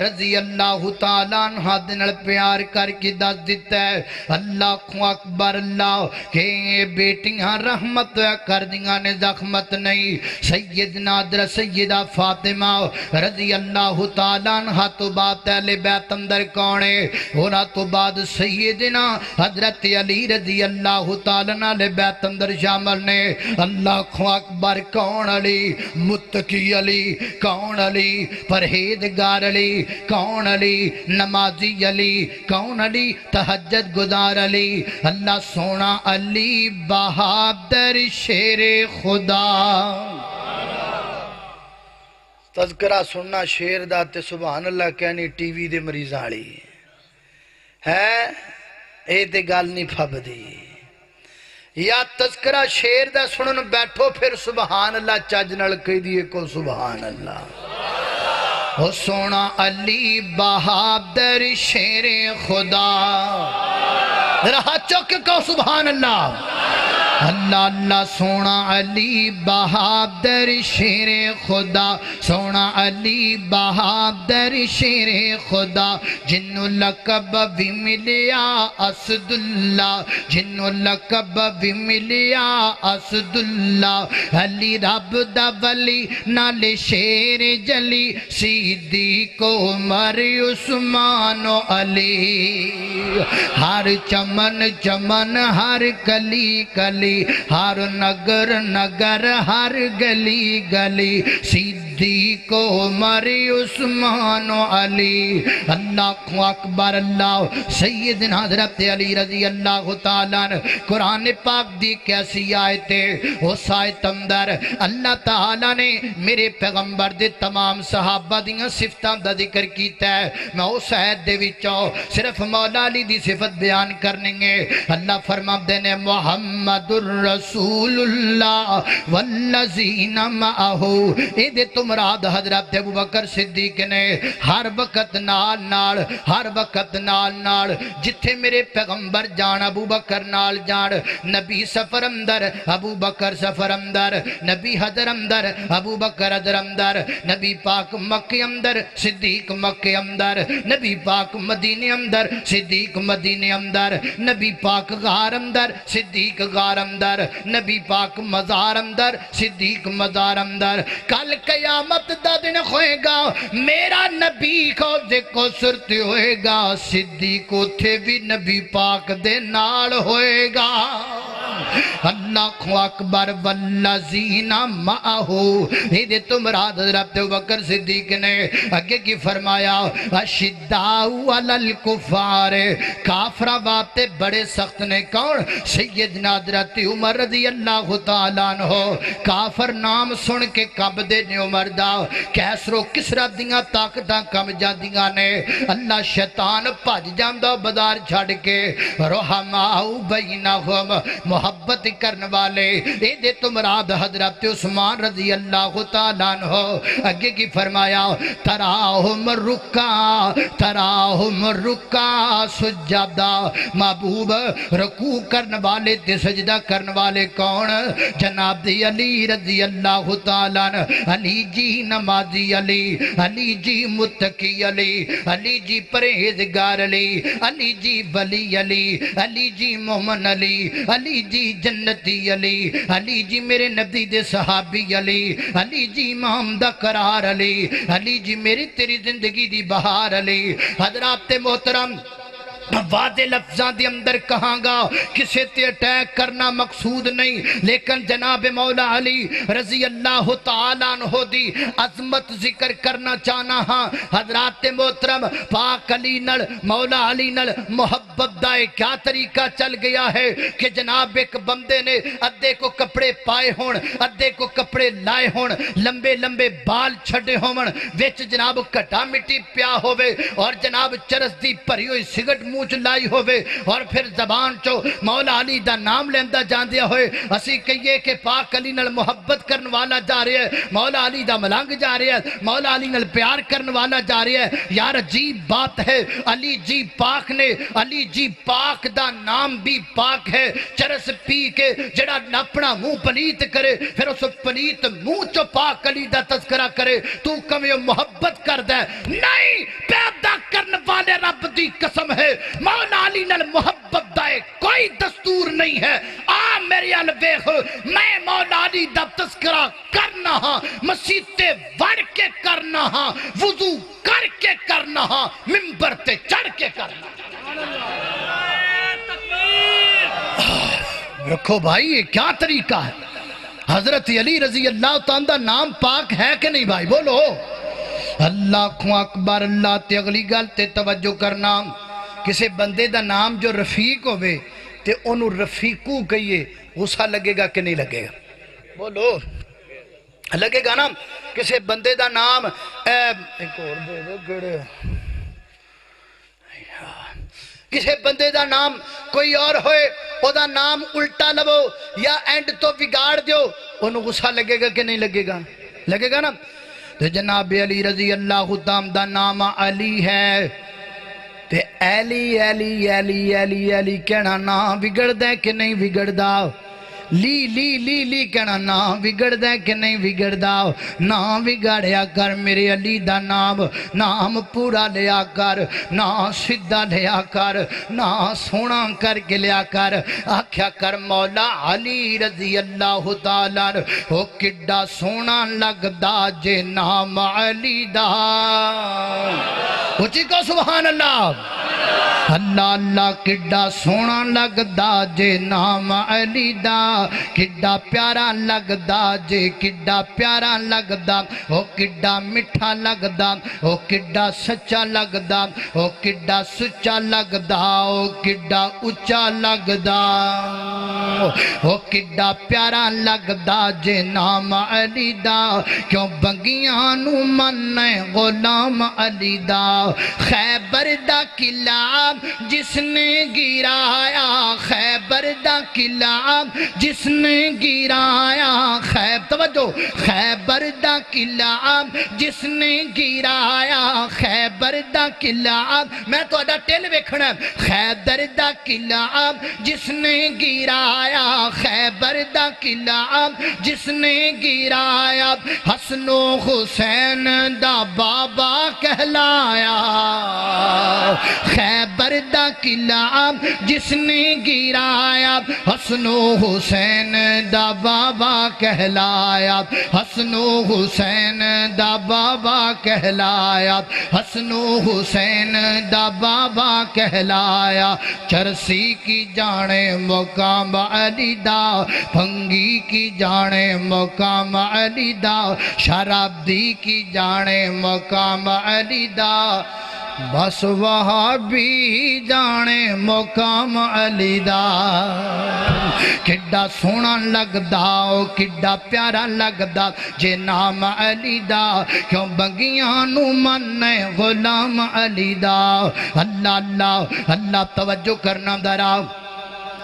رضی اللہ تعالیٰ عنہ دنال پیار کر کے دس دیتا ہے اللہ کو اکبر اللہ کہ بیٹیاں رحمت کر دیا نے زخمت نہیں سیدنا در سیدہ فاطمہ رضی اللہ تعالیٰ عنہ تو بات اہل بیت اندر کونے ہونا تو بعد سیدنا حضرت علی رضی اللہ تعالیٰ علیہ بیت اندر شامل نے اللہ کو اکبر کون علی متقی علی کون علی پرہیزگار علی کون علی نمازی علی کون علی تہجد گزار علی اللہ سونا علی بہادر شیر خدا تذکرہ سننا شیر داتے سبحان اللہ کہنی ٹی وی دے مریض آڑی ہے اے تے گال نہیں پھب دی یا تذکرہ شیر دا سنن بیٹھو پھر سبحان اللہ چاج نال کہہ دیے کو سبحان اللہ او سونا علی بہادر شیر خدا ذرا ہاتھ چوک کے کہو سبحان اللہ اللہ اللہ سونا علی بہادر شیر خدا سونا علی بہادر شیر خدا جنو لقب بھی ملیا اسد اللہ جنو لقب بھی ملیا اسد اللہ علی رب دا ولی نال شیر جلی صدیق عمر عثمان و علی ہر چمن چمن ہر گلی گلی ہر نگر نگر ہر گلی گلی صدیق عمر عثمان و علی اللہ اکبر اللہ سیدنا حضرت علی رضی اللہ تعالیٰ قرآن پاک دی کیسی آیت ہے اس آیت اندر اللہ تعالیٰ نے میرے پیغمبر دے تمام صحابہ دیاں صفتاں دا ذکر کیتا ہے میں اس آیت دے وچوں صرف مولا علی دی صفت بیان کرنے گے اللہ فرما دینے محمد الرسول اللہ والذین معہو اے دے تمراد حضرت ابو بکر صدیق نے ہر وقت نال نال ہر وقت نال نال جتھے میرے پیغمبر جان ابو بکر نال جان نبی سفر اندر ابو بکر سفر اندر نبی حضر اندر ابو بکر حضر اندر نبی پاک مکہ اندر صدیق مکہ اندر نبی پاک مدینے اندر صدیق مدینے اندر نبی پاک غار اندر صدیق غار اندر نبی پاک مزار اندر صدیق مزار اندر کل قیامت دا دن ہوئے گا میرا نبی کو دیکھو سرتی ہوئے گا صدیق تھے بھی نبی پاک دے نال ہوئے گا اللہ اکبر والذین معہو یہ دے تمراد حضرت بکر صدیق نے آگے کی فرمایا اشداؤ علی الکفار کافرہ باتے بڑے سخت نے کون سیدنا حضرت عمر رضی اللہ تعالیٰ عنہ کافر نام سن کے کب دے نے عمر دا کیسرو کسرہ دیاں طاقتاں کم جا دیاں نے اللہ شیطان پاج جاندہ بدار چھاڑ کے رحماؤ بینہم محبت کرنے والے اے دے تمراد حضرت عثمان رضی اللہ تعالیٰ عنہ آگے کی فرمایا تراہم رکا سجدہ محبوب رکوع کرنے والے تے سجدہ کرنے والے کون جناب دی علی رضی اللہ تعالیٰ عنہ علی جی نمازی علی جی متقی علی جی پرہیزگار علی جی ولی علی جی مومن علی جی جنتی علی جی میرے نبی دے صحابی علی جی امام دا قرار علی جی میری تیری زندگی دی بہار حضرات محترم واضح لفظان دی اندر کہاں گا کسے تے اٹیک کرنا مقصود نہیں لیکن جناب مولا علی رضی اللہ تعالیٰ عنہ دی عظمت ذکر کرنا چاہنا ہاں حضرات محترم پاک علی نل مولا علی نل محبت دائے کیا طریقہ چل گیا ہے کہ جناب ایک بندے نے ادھے کو کپڑے پائے ہون ادھے کو کپڑے لائے ہون لمبے لمبے بال چھڑے ہون ویچ جناب کٹا مٹی پیا ہوئے اور جناب چرس دی پری ہوئی سگٹ موچ لائی ہوئے اور پھر زبان چو مولا علی دا نام لیندہ جان دیا ہوئے اسی کہیے کہ پاک علی نل محبت کرن والا جا رہے ہیں مولا علی دا ملانگ جا رہے ہیں مولا علی نل پیار کرن والا جا رہے ہیں یار عجیب بات ہے علی جی پاک نے علی جی پاک دا نام بھی پاک ہے چرس پی کے جڑا اپنا منہ پلیت کرے پھر اس پلیت منہ چو پاک علی دا تذکرہ کرے تو کمی محبت کر دے نہیں پیدا کرن والے رب دی قسم ہے مولا علی نال محبت دائے کوئی دستور نہیں ہے آ میری الویخ میں مولا علی دا تذکرہ کرنا ہاں مسیطے وڑ کے کرنا ہاں وضو کر کے کرنا ہاں ممبر تے چڑھ کے کرنا رکھو بھائی یہ کیا طریقہ ہے حضرت علی رضی اللہ تعالیٰ نام پاک ہے کہ نہیں بھائی بولو اللہ اکبر اللہ تے اگلی گل تے توجہ کرنا کسے بندے دا نام جو رفیق ہوئے تے انہوں رفیقو کہیے غصہ لگے گا کہ نہیں لگے گا بولو لگے گا نا کسے بندے دا نام ایک اور دے دے گڑے کسے بندے دا نام کوئی اور ہوئے او دا نام الٹا لبو یا اینڈ تو بگاڑ دیو انہوں غصہ لگے گا کہ نہیں لگے گا؟ لگے گا نا؟ تو جناب علی رضی اللہ تعالیٰ دا نام علی ہے تے علی علی علی علی علی کہنا نا بگڑ دے کہ نہیں بگڑ دا؟ لی لی لی لی کہنا نا بگڑ دے کہ نہیں بگڑ دا؟ نا بگڑیا کر میرے علی دا نام، نام پورا لیا کر، نا سدھا لیا کر، نا سونا کر کے لیا کر، آکھیا کر مولا علی رضی اللہ تعالیٰ او کڈا سونا لگ دا جے نام علی دا۔ اچھی کو سبحان اللہ، اللہ اللہ کڈا سونا لگ دا جے نام علی دا، کڈا پیارا لگ دا جے کڈا پیارا لگ دا، او کڈا مٹھا لگ دا، او کڈا سچا لگ دا، او کڈا سچا لگ دا، او کڈا اچا لگ دا، او کڈا پیارا لگ دا جے نام علی دا، کیوں بنگیاں نو مننے غلام علی دا۔ خیبر دا قلعہ جس نے گرایا، خیبر دا قلعہ جس نے گرایا، توجہ، خیبر دا قلعہ جس نے گرایا، خیبر دا قلعہ، میں تو اڈا ٹیل ویکھنا ہے، خیبر دا قلعہ جس نے گرایا، خیبر دا قلعہ جس نے گرایا، حسن و حسین دا بابا کہلایا، خیبر دا قلعہ جس نے گرایا، حسن و حسین دا بابا کہلایا، حسن و حسین دا بابا کہلایا، حسن و حسین دا بابا کہلایا، چرسی کی جانے مقام علی دا، بھنگی کی جانے مقام علی دا، شراب دی کی جانے مقام علی دا، بس وہاں بھی جانے مقام علی دا۔ کڈا سونا لگ دا، کڈا پیارا لگ دا جے نام علی دا، کیوں بنگیاں نو مننے غلام علی دا۔ اللہ اللہ اللہ توجہ کرنا درا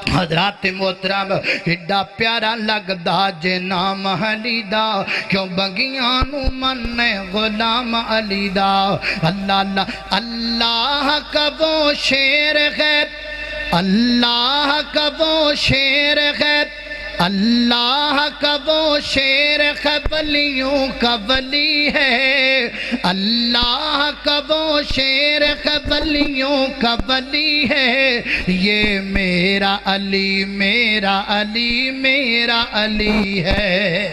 حضرات محترم، کڈا پیارا لگ دا جے نام علی دا، کیوں بنگیاں نو مننے غلام علی دا۔ اللہ اللہ اللہ کا وہ شیر ہے، اللہ کا وہ شیر ہے، اللہ کا وہ شیر ہے، ولیوں کا ولی ہے، اللہ کا وہ شیر ہے، ولیوں کا ولی ہے، یہ میرا علی میرا علی میرا علی ہے۔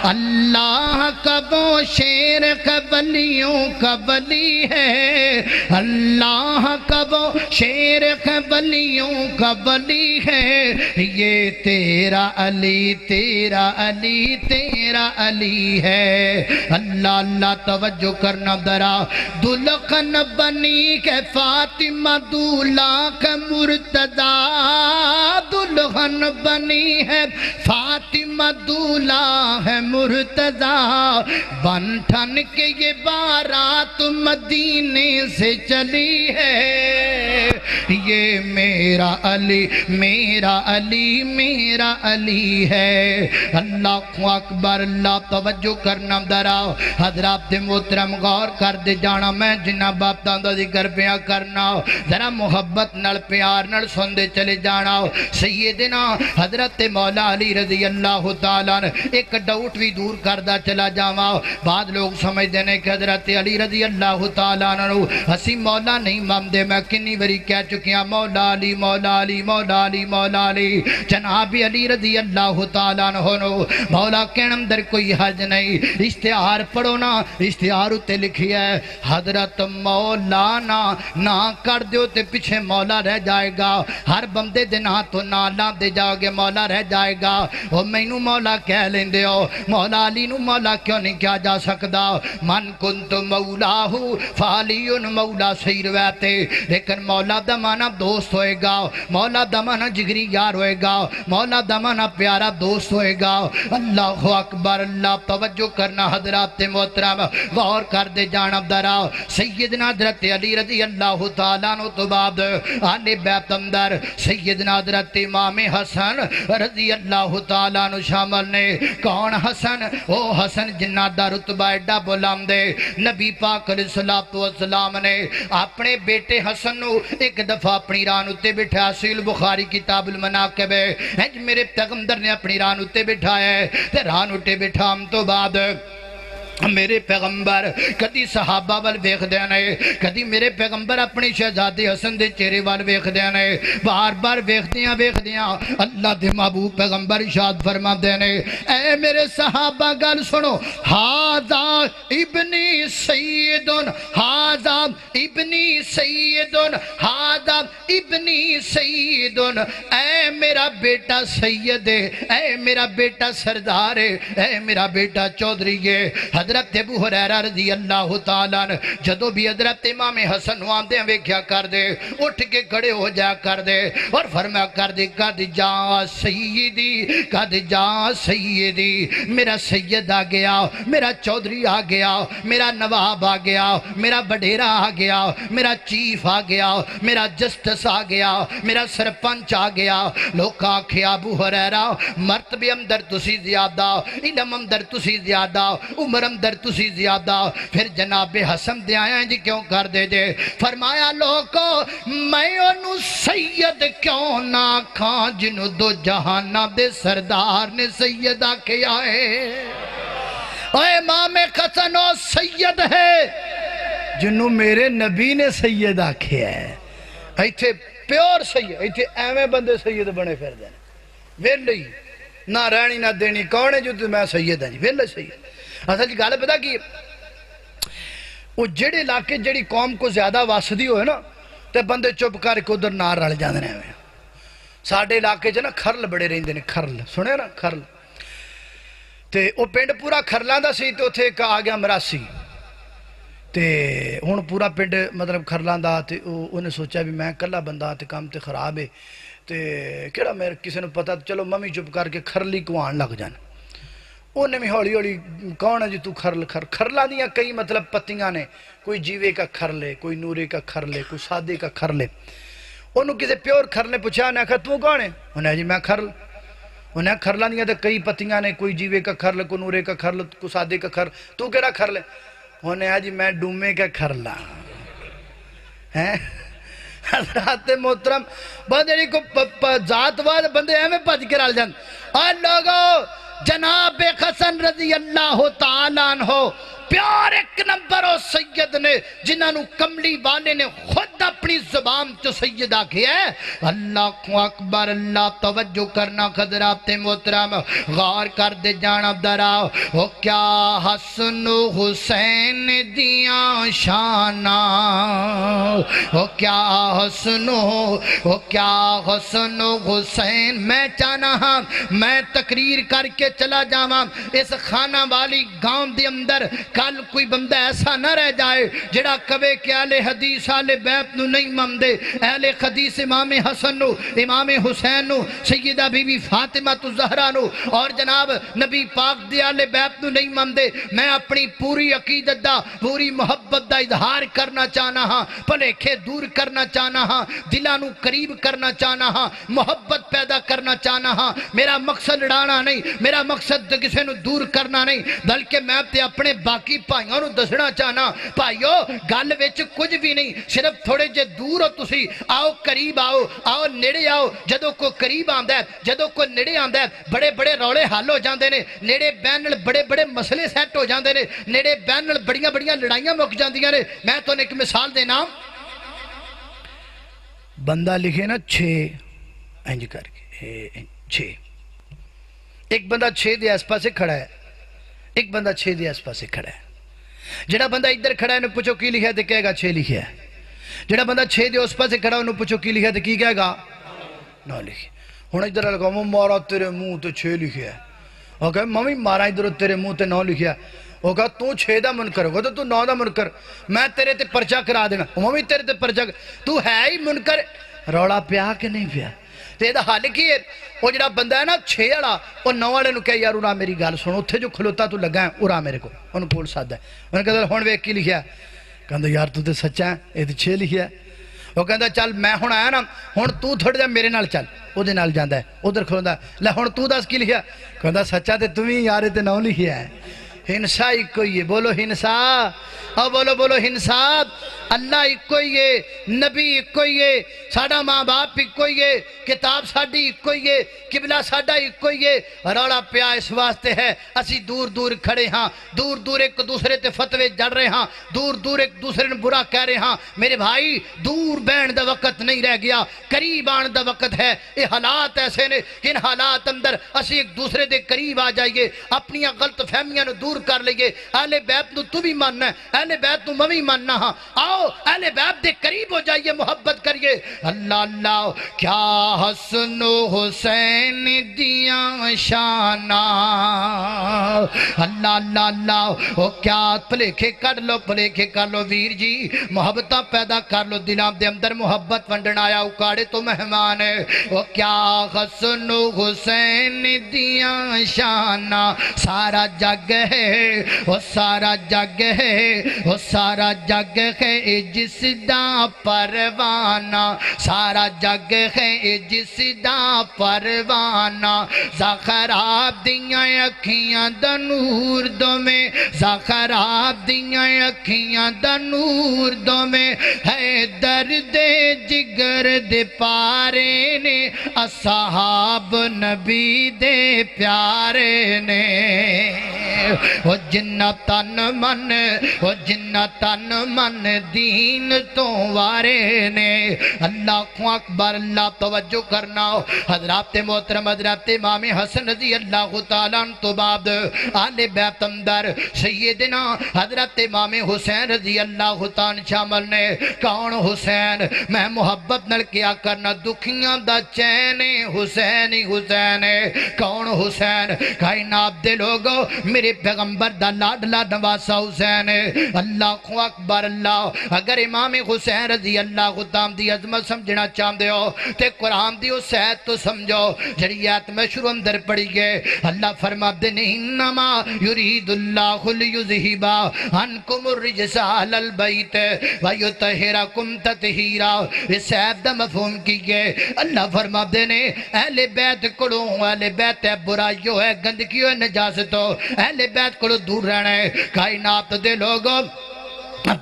اللہ کا وہ شیر ہے، ولیوں کا ولی ہے، اللہ کا وہ شیر ہے، ولیوں کا ولی ہے، یہ تیرا علی تیرا علی تیرا علی ہے۔ اللہ اللہ توجہ کرنا درا، دلہن بنی کے فاطمہ دولہا کے مرتضی، دلہن بنی ہے فاطمہ دولہا ہے مرتضی، بن ٹھن کے یہ بارات مدینے سے چلی ہے، یہ میرا علی میرا علی میرا علی ہے۔ اللہ اکبر، اللہ توجہ کرنا درا حضرات محترم غور کر دے جانا، میں جنہ باپ دادا ذکر پیا کرنا، ذرا محبت نل پیار نل سن دے چلے جانا۔ سیدنا حضرت مولا علی رضی اللہ تعالیٰ نے ایک ڈاؤٹ بھی دور کردہ چلا جاوا، بعد لوگ سمجھ دینے کہ حضرت علی رضی اللہ تعالیٰ نے ہسی مولا نہیں مامدے، میں کنی وری کہہ چکیاں مولا علی مولا علی مولا علی مولا علی، جناب علی رضی اللہ تعالیٰ عنہ مولا کہنے اندر کوئی حج نہیں۔ اشتہار پڑھو نا، اشتہار اتے لکھی ہے حضرت مولانا، نہ کر دیو تے پیچھے مولا رہ جائے گا، ہر بندے دے نا تو نالا دے جاؤ گے مولا رہ جائے گا، وہ مینو مولا کہہ لیندے دے ہو مولا علی نو مولا کیوں نہیں کیا جا سکدا من کنت مولاہ فعلی مولا صحیح روایت ہے لیکن مولا دا مانا دوست ہوئے گا مولا دا مانا جگری یار ہوئے گا مولا دا مانا پیارا دوست ہوئے گا اللہ اکبر اللہ توجہ کرنا حضرات محترم غور کر دے جانب درا سیدنا حضرت علی رضی اللہ تعالیٰ عنہ تو بعد آل بیت اندر سیدنا حضرت امام حسن رضی اللہ تعالیٰ عنہ شامل نے کون حسن او حسن جنہ دا رتبہ ایڈا بلند دے نبی پاک علیہ السلام نے اپنے بیٹے حسن نو ایک دفعہ اپنی ران اتے بٹھا سیل بخاری کتاب المناقب ہے میرے پیغمبر نے اپنی ران اتے بٹھایا ہے تے ران اتے بٹھام تو بعد میرے پیغمبر کدی صحابہ وال ویکھ دے نے کدی میرے پیغمبر اپنی شہزادے حسن دے چہرے وال ویکھ دے نے بار بار ویکھدیاں اللہ دے محبوب پیغمبر ارشاد فرما دے نے اے میرے صحابہ گل سنو ھذا ابنی سیدن ھذا ابنی سیدن ھذا ابنی سیدن اے میرا بیٹا سید ہے اے میرا بیٹا سردار ہے اے میرا بیٹا چودھری ہے حضرت ابو ہریرہ رضی اللہ تعالیٰ عنہ جدو بھی حضرت امام حسن آندے ہیں ویکھیا کر دے اٹھ کے کھڑے ہو جا کر دے اور فرمایا کر دے قد جا سیدی قد جا سیدی میرا سید آ گیا میرا چودھری آ گیا میرا نواب آ گیا میرا بڑھیرا آ گیا میرا چیف آ گیا میرا جسٹس آ گیا میرا سرپنچ آ گیا لوگ آکھیا ابو ہریرہ مرتبے اندر تسی زیادہ علم اندر تسی زیادہ عمر اندر تسی زیادہ پھر جناب حسن دے آیا جی کیوں کر دے جے فرمایا لوگو میں انہوں سید کیوں نہ کھاں جنہوں دو جہانہ دے سردار نے سید آکھیا ہے اے امام حسن و سید ہے جنہوں میرے نبی نے سید آکھیا ہے ایتھے پیور سید ایتھے ایویں بندے سید بنے پھر دینے ویلے نہ رہنی نہ دینی کون ہے جو تو میں سید ہیں جی ویلے سید اصل جی گالے پتا کی وہ جڑے علاقے جڑی قوم کو زیادہ واسدی ہوئے نا تے بندے چپ کر کے ادھر نار رل جاندے ہیں ساڑھے علاقے جو نا کھرل بڑے رہندے نے کھرل سنے نا کھرل تے وہ پینڈ پورا کھرلان دا سی تو تھے کہ آگیا مراسی تے ہون پورا پینڈ مطلب کھرلان دا تے انہیں سوچا بھی میں کلا بندہ تے کام تے خراب ہے تے کیڑا میرے کسی نے پتا چلو ممی چپ کر کے کھرلی کو آن لگ جانا انہیں میں ہولی ہولی کون ہے جو تو کھرلا دیا کئی مطلب پتیاں نے کوئی جیوے کا کھر لے کوئی نورے کا کھر لے کوئی سادے کا کھر لے انہوں کسی پیور کھر نے پوچھا انہیں کہا تو کون ہے انہیں جی میں کھر انہیں کھرلا دیا تو کئی پتیاں نے کوئی جیوے کا کھر لے کوئی نورے کا کھر لے کوئی سادے کا کھر تو کہڑا کھر لے انہیں جی میں ڈومے کا کھرلا حضرات محترم بندے کو ذات واد بندے ہمیں پج کے رال جان اور لوگوں جناب حسن رضی اللہ تعالیٰ عنہ پیار ایک نمبر و سید نے جنہوں کملی والے نے خود اپنی زبان تو سید آکھیا ہے اللہ اکبر اللہ توجہ کرنا حضرات محترم غور کر دے جانب درا وہ کیا حسن و حسین دیاں شانہ وہ کیا حسن و حسین میں چاہنا ہاں میں تقریر کر کے چلا جاواں اس خانہ والی گاؤں دے اندر کل کوئی بندہ ایسا نہ رہ جائے جڑا کبے کہ اہل حدیث اہل بیت نو نہیں مندے اہل حدیث امام حسن نو امام حسین نو سیدہ بی بی فاطمہ الزہرا نو اور جناب نبی پاک دی اہل بیت نو نہیں مندے میں اپنی پوری عقیدت دا پوری محبت دا اظہار کرنا چاہنا ہاں بھلیکھے دور کرنا چاہنا ہاں دلاں نو قریب کرنا چاہنا ہاں محبت پیدا کرنا چاہنا ہاں میرا مقصد لڑانا نہیں میرا مقصد کسی نو دور کرنا نہیں بلکہ میں تے اپنے باقی بھائیوں نو دسنا چاہنا بھائیو گل وچ کچھ بھی نہیں صرف تھوڑے جے دور ہو تسی آؤ قریب آؤ نیڑے آؤ جدو کو قریب آندا ہے جدو کو نیڑے آندا ہے بڑے بڑے رولے حل ہو جاندے نے نیڑے بہن بڑے بڑے مسئلے سیٹ ہو جاندے نے نیڑے بہن بڑیاں بڑیاں لڑائیاں مک جاندیاں نے میں تو ایک مثال دینا بندہ لکھے نا 6 انج کر کے 6 ایک بندہ 6 دے آس پاسے کھڑا ہے ایک بندہ 6 دے آس پاسے کھڑا ہے جڑا بندہ ادھر کھڑا ہے انہوں پوچھو کی لکھا ہے تو کہے گا 6 لکھا ہے جڑا بندہ 6 دے اس پاسے کھڑا ہے انہوں پوچھو کی لکھا ہے تو کی کہے گا 9 لکھا ہے ہوں ادھر لگا مارا تیرے منہ تو 6 لکھا ہے وہ کہا ممی مارا ادھر تیرے منہ تے 9 لکھیا وہ کہا تو 6 دا منکر ہوگا تو 9 دا منکر میں تیرے تے پرچہ کرا دینا ممی تیرے تے پرچہ تو ہے ہی منکر روڑا پیا کہ نہیں پیا تے دا حال کی ہے وہ جڑا بندہ ہے نا 6 والا وہ 9 والے نو کہے یار اورا میری گل سن اتھے جو کھلوتا تو لگا ہے اورا میرے کو انہوں کول ساتھ ہے انہوں کہتا ہون ویک کی لکھیا کہتا یار تو تے سچا ہے یہ تے 6 لکھیا وہ کہتا چل میں ہون آیا نا ہون تو تھوڑا جا میرے نال چل وہ دے نال جاندہ ہے ادھر کھلوندہ لے ہون تو دس کی لکھیا کہتا سچا تے تمہیں یار تے 9 لکھیا ہے ہنسا ایک کوئی ہے بولو ہنسا اور بولو ہنسا اللہ ایک کوئی ہے نبی ایک کوئی ہے ساڑھا ماں باپ ایک کوئی ہے کتاب ساڑھی ایک کوئی ہے قبلہ ساڑھا ایک کوئی ہے روڑا پیا اس واسطے ہے اسی دور دور کھڑے ہاں دور دور ایک دوسرے تے فتوے جڑ رہے ہاں دور دور ایک دوسرے نے برا کہہ رہے ہاں میرے بھائی دور بین دا وقت نہیں رہ گیا قریب آن دا وقت ہے یہ حالات ایسے نے ان حالات اندر اسی ایک دوسرے دے قریب آ جائیے اپنی غلط فہمیاں نو دور کر لئیے اہل بیت نو تو بھی ماننا ہے اہل بیت نو ممی ماننا ہاں آؤ اہل بیت دے قریب ہو جائیے محبت کریے اللہ اللہ کیا حسن و حسین دیاں شانہ اللہ اللہ اللہ وہ کیا پلیکھے کر لو ویر جی محبتہ پیدا کر لو دلام دے اندر محبت ونڈن آیا اکاڑے تو مہمان ہے وہ کیا حسن و حسین دیاں شانہ سارا جگ ہے وہ سارا جگ ہے وہ سارا جگ ہے جس دا پروانہ سارا جگ ہے جس دا پروانہ زخراب دیاں اکھیاں دا نور دو میں زخراب دیاں اکھیاں دا نور دو میں ہے درد جگر دے پارے نے اصحاب نبی دے پیارے نے وہ جنہ تن من دین تو وارے نے اللہ کو اکبر اللہ توجہ کرنا حضرات محترم حضرات امام حسن رضی اللہ تعالیٰ تو بعد آل بیت اندر سیدنا حضرت امام حسین رضی اللہ تعالیٰ شامل نے کون حسین میں محبت نل کیا کرنا دکھیاں دا چین حسین حسین کون حسین کائنات دے لوگو میرے پیغمبر دا لاڈلا نواسا حسین اللہ کو اکبر اللہ اگر امام حسین رضی اللہ تعالیٰ دی عظمت سمجھنا چاہتے ہو تے قرآن دی سید تو سمجھو جڑی آیت میں شروع اندر پڑھی گئے اللہ فرما دے انما یرید اللہ لیذہبا عنکم الرجس اہل البیت ویطہرکم تطہیرا اس سید دا مفہوم کیے اللہ فرما دے اہل بیت کڑوں اہل بیت ہے برائیو ہے گندگیو ہے نجاستو اہل بیت کڑوں دور رہنا ہے کائنات دے لوگوں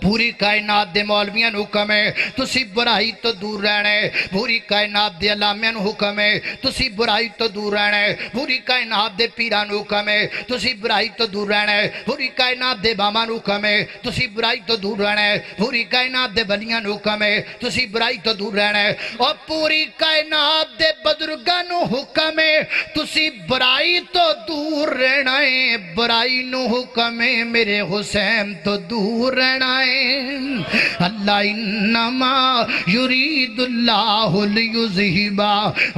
پوری کائنات دے مولویاں نو حکم ہے تسی برائی تو دور رہنا ہے پوری کائنات دے علامیاں نو حکم ہے تسی برائی تو دور رہنا ہے پوری کائنات دے پیران نو حکم ہے تسی برائی تو دور رہنا ہے پوری کائنات دے باما نو حکم ہے تسی برائی تو دور رہنا ہے پوری کائنات دے بلیاں نو حکم ہے تسی برائی تو دور رہنا ہے اور پوری کائنات دے بدرگاں نو حکم ہے تسی برائی تو دور رہنا ہے برائی نو حکم ہے میرے حسین تو دور رہنا اللہ انما یرید اللہ لیذہبا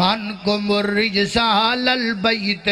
عنکم الرجس اہل البیت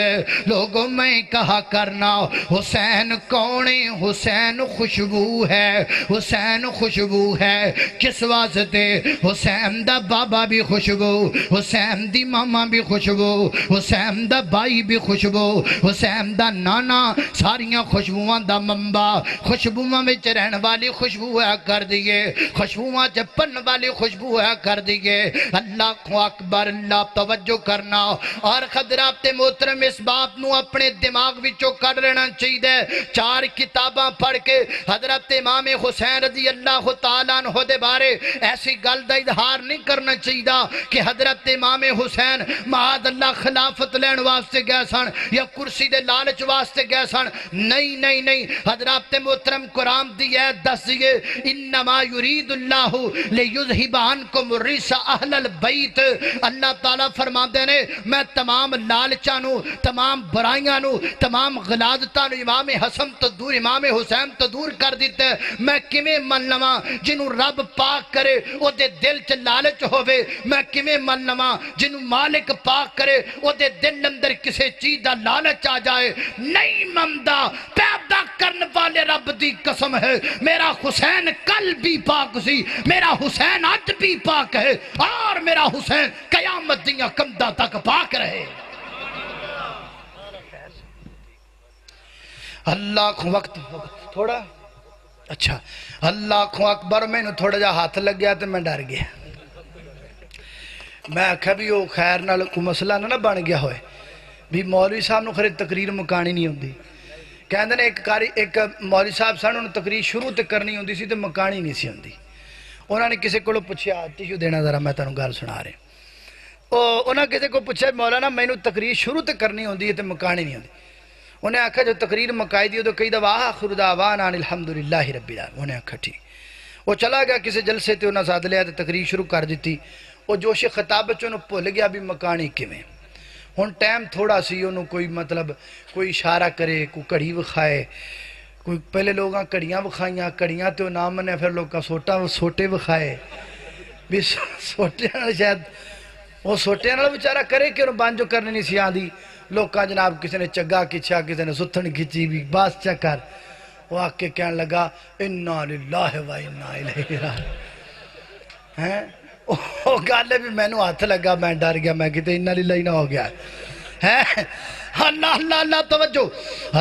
لوگوں میں کہا کرنا حسین کونے حسین خوشبو ہے حسین خوشبو ہے کس واسطے حسین دا بابا بھی خوشبو حسین دی ماما بھی خوشبو حسین دا بھائی بھی خوشبو حسین دا نانا ساریاں خوشبوان دا منبع خوشبوان میں چرہن والی خوشبو ہے کر دیئے خوشبوان جپن والی خوشبو ہے کر دیئے اللہ کو اکبر اللہ توجہ کرنا اور خدرات محترم اس بات نو اپنے دماغ وچوں کر لینا چاہیے 4 کتاباں پڑھ کے حضرت امام حسین رضی اللہ تعالیٰ عنہ دے بارے ایسی گل دا اظہار نہیں کرنا چاہیے کہ حضرت امام حسین معاذ اللہ خلافت لین واسطے گئے سن یا کرسی دے لالچ واسطے گئے سن نہیں نہیں نہیں حضرت محترم قرآن دی ہے 10 دس دیئے انما یرید اللہ لیذہب عنکم الرجس اہل البیت، اللہ تعالیٰ فرما دینے میں تمام لالچانوں، تمام برائیاں، تمام غلاظتاں امام حسن تو دور، امام حسین تو دور کر دیتے۔ میں کیویں من لواں جنوں رب پاک کرے او دے دل چ لالچ ہووے، میں کیویں من لواں جنوں مالک پاک کرے او دے دل اندر کسے چیز دا لالچ آ جائے، نہیں مندا۔ پیدا کرنے والے رب دی قسم ہے میرا حسین کل بھی پاک سی، میرا حسین آج بھی پاک ہے، اور میرا حسین قیامت دیاں کنداں تک پاک رہے۔ اللہ کو وقت تھوڑا اچھا، اللہ کو اکبر، میں نے تھوڑا جا ہاتھ لگ گیا تو میں ڈر گیا، میں آکھا بھی وہ خیر نال کو مسئلہ نہ بن گیا ہوئے بھی مولوی صاحب نو خرید تقریر مکانی نہیں ہوندی، کہندے نے ایک مولوی صاحب سن انہوں تقریر شروع تے کرنی ہوندی سی تے مکانی نہیں سی ہوندی، انہوں نے کسی کو پوچھا ٹیشو دینا ذرا میں تانوں گل سنا رہے، انہوں نے کسی کو پوچھا مولانا میں نو تقریر شروع تے کرنی ہوندی ہے تے مکانی نہیں ہوندی، انہیں آکھا جو تقریر مکائی دیو تو کئی دفعہ آخر دعوانا ان الحمدللہ رب العالمین، انہیں آکھا ٹھیک، وہ چلا گیا کسی جلسے تے انہیں ساتھ لیا تے تقریر شروع کر دیتی، وہ جوش خطاب چونوں بھول گیا بھی مکانی کیویں، ہن ٹائم تھوڑا سی انہوں کوئی مطلب کوئی اشارہ کرے، کوئی کڑی وکھائے، کوئی پہلے لوگاں کڑیاں وکھائیاں، کڑیاں تے نام منے پھر لوگاں سوٹے وکھائے، بھی سوٹے شاید وہ سوٹے نال بیچارہ کرے کہ انہوں بانجو کرنے نہیں سی آندی، لوکاں جناب کسی نے چگا کھچا، کسی نے ستھن کھچی بھی باس چکر، وہ آکے کہنے لگا انا للہ و انا الیہ راجعون، وہ گالے بھی میں نو ہاتھ لگا، میں ڈر گیا، میں کہتے انا للہ نہ ہو گیا ہے۔ اللہ اللہ اللہ توجہ،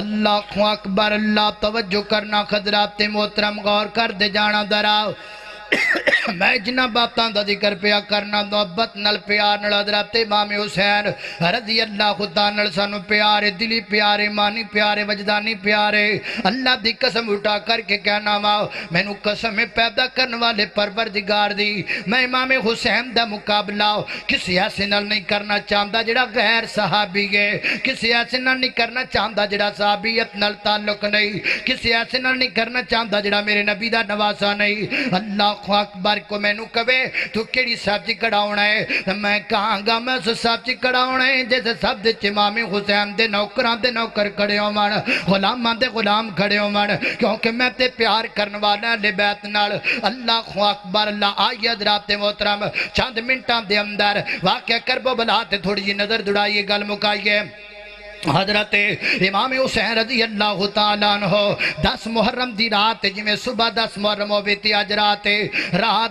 اللہ اکبر، اللہ توجہ کرنا، حضرات محترم غور کر دے جانا دراؤ، میں جنہ باتاں دا ذکر پیا کرنا محبت نال پیار نال حضرت امام حسین رضی اللہ تعالیٰ نال سانو پیارے دلی پیارے مانی پیارے وجدانی پیارے، اللہ دی قسم اٹھا کر کے کہنا ماں میں نو قسم پیدا کرنے والے پروردگار دی، میں امام حسین دا مقابلہ کسی ایسے نال نہیں کرنا چاہتا جڑا غیر صحابی ہے، کسی ایسے نال نہیں کرنا چاہتا جڑا صحابیت نال تعلق نہیں، کسی ایسے نال نہیں کرنا چاہتا جڑا میرے نبی دا نواسا نہیں۔ اللہ اکبر کو میں نو کہے تو کیڑی سبزی کڑاؤنا ہے، میں کہاں گا میں اس سبزی کڑاؤنا ہے جیسے سب دے امام حسین دے نوکران دے نوکر کھڑے ہو من، غلامان دے غلام کھڑے ہو من، کیونکہ میں تے پیار کرنے والا لے بیت نال۔ اللہ اکبر، اللہ آئی حضرات محترم چند منٹاں دے اندر واقعہ کربو بلا تے تھوڑی جی نظر دڑائیے گل مکائیے۔ حضرت امام حسین رضی اللہ تعالیٰ عنہ 10 محرم دی رات جی میں صبح 10 محرم ہوئے تھی آج رات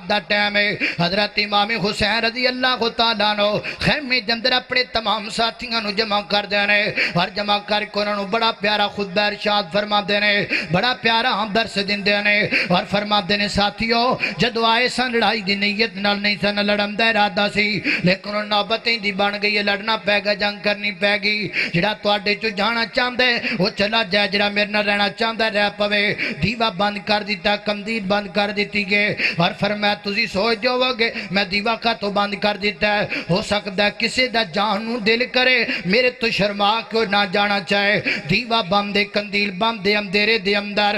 دا ٹائم ہے، حضرت امام حسین رضی اللہ تعالیٰ عنہ خیمے جندر اپنے تمام ساتھیاں نو جمع کر دینے اور جمع کر کے انہوں بڑا پیارا خطبہ ارشاد فرما دینے، بڑا پیارا درس دن دینے اور فرما دینے ساتھیوں جدو آئے سن لڑائی دی نیت نال نہیں سن لڑن دے ارادہ سی، لیکن انہوں نوبتیں دی بن گئی، لڑنا پے گا، جنگ کرنی پے گی، جڑا تواڈے چو جانا چاہندے وہ چلا جائے، جڑا میرے نہ رہنا چاہندہ رہ پوے۔ دیوا بند کر دیتا، کندیل بند کر دیتی گئے اور فرمایا تسی سوچ جو گے میں دیوا کا تو بند کر دیتا ہے، ہو سکتا ہے کسی دا جانوں دل کرے میرے تو شرما کو نہ جانا چاہے، دیوا بند دے، کندیل بند دے، اندھیرے دے اندر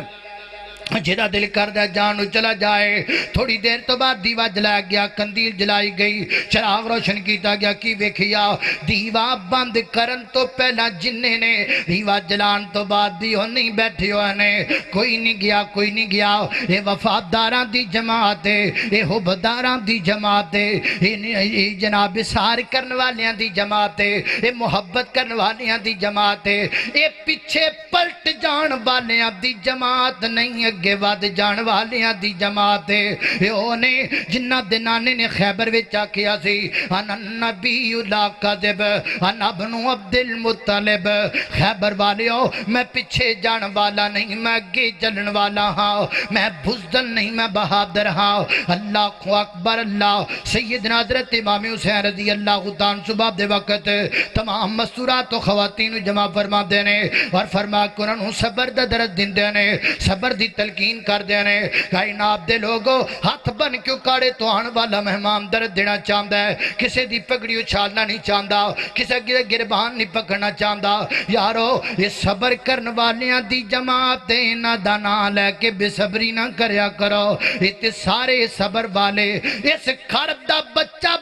جیدہ دل کردہ جانو چلا جائے۔ تھوڑی دیر تو بعد دیوا جلایا گیا، کندیل جلائی گئی، چراغ روشن کیتا گیا، کی ویکھیا دیوا بند کرن تو پہلا جننے نے دیوا جلان تو بعد دیو نہیں بیٹھے ہونے، کوئی نہیں گیا، کوئی نہیں گیا۔ اے وفاداران دی جماعت ہے، اے حبداران دی جماعت ہے، اے جناب سار کرن والیاں دی جماعت ہے، اے محبت کرن والیاں دی جماعت ہے، اے پیچھے پلٹ جان والیاں دی جماعت نہیں ہے، اگے ود جان والیاں دی جماعت ہے۔ اونے جنہ دنانے نے خیبر وچا کیا سی انا نبی لا کذب انا ابن عبد المطلب، خیبر والیوں میں پیچھے جان والا نہیں، میں اگے چلن والا ہاں، میں بزدل نہیں، میں بہادر ہاں۔ اللہ اکبر، اللہ سیدنا حضرت امام حسین رضی اللہ تعالیٰ صبح دے وقت تمام مستورات و خواتین جمع فرما دینے اور فرما کنن صبر دا درد دن دینے، صبر دی تلقین تلقین کر دینے کائنات دے لوگو ہاتھ بن کیوں کاڑے تو آن والا مہمان درد دینا چاہتا ہے کسے دی پگڑی اچھالنا نہیں چاہتا کسے گربان نہیں پکڑنا چاہتا یارو یہ صبر کرن والیاں دی جماعت نہ دانا لے کے بے صبری نہ کریا کرو اتنے سارے صبر والے اس گھر دا بچہ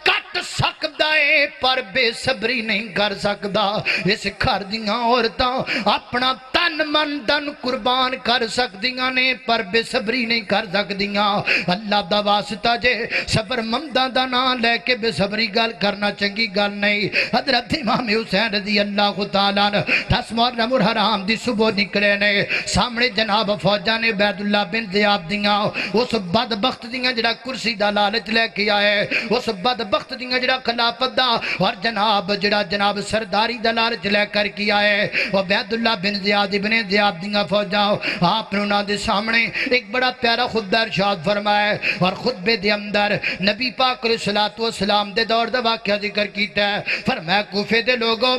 کٹ سکدا ہے پر بے صبری نہیں کر سکدا اس گھر دیاں عورتاں اپنا تن من دن قربان کر سکدیاں نے پر بے صبری نہیں کر سکدیاں اللہ دا واسطہ جے صبر ممدہ دا نام لے کے بے صبری گل کرنا چنگی گل نہیں حضرت امام حسین رضی اللہ تعالیٰ نے 10 محرم الحرام دی صبح نکلے نے سامنے جناب فوجہ نے عبید اللہ بن زیاد دیاں اس بدبخت دیاں جڑا کرسی دا لالچ لے کے آئے اس بدبخت دیاں جڑا خلافت دا اور جناب سرداری دا لالچ لے کر کے آئے عبید اللہ بن زیاد ابن زیاد دیاں فوجہ آپ نے انہاں دے سامنے ایک بڑا پیارا خطبہ ارشاد فرمائے اور خطبے دے اندر نبی پاک علیہ السلام دے دور دا واقعہ ذکر کیتا ہے فرمایا کوفے دے لوگوں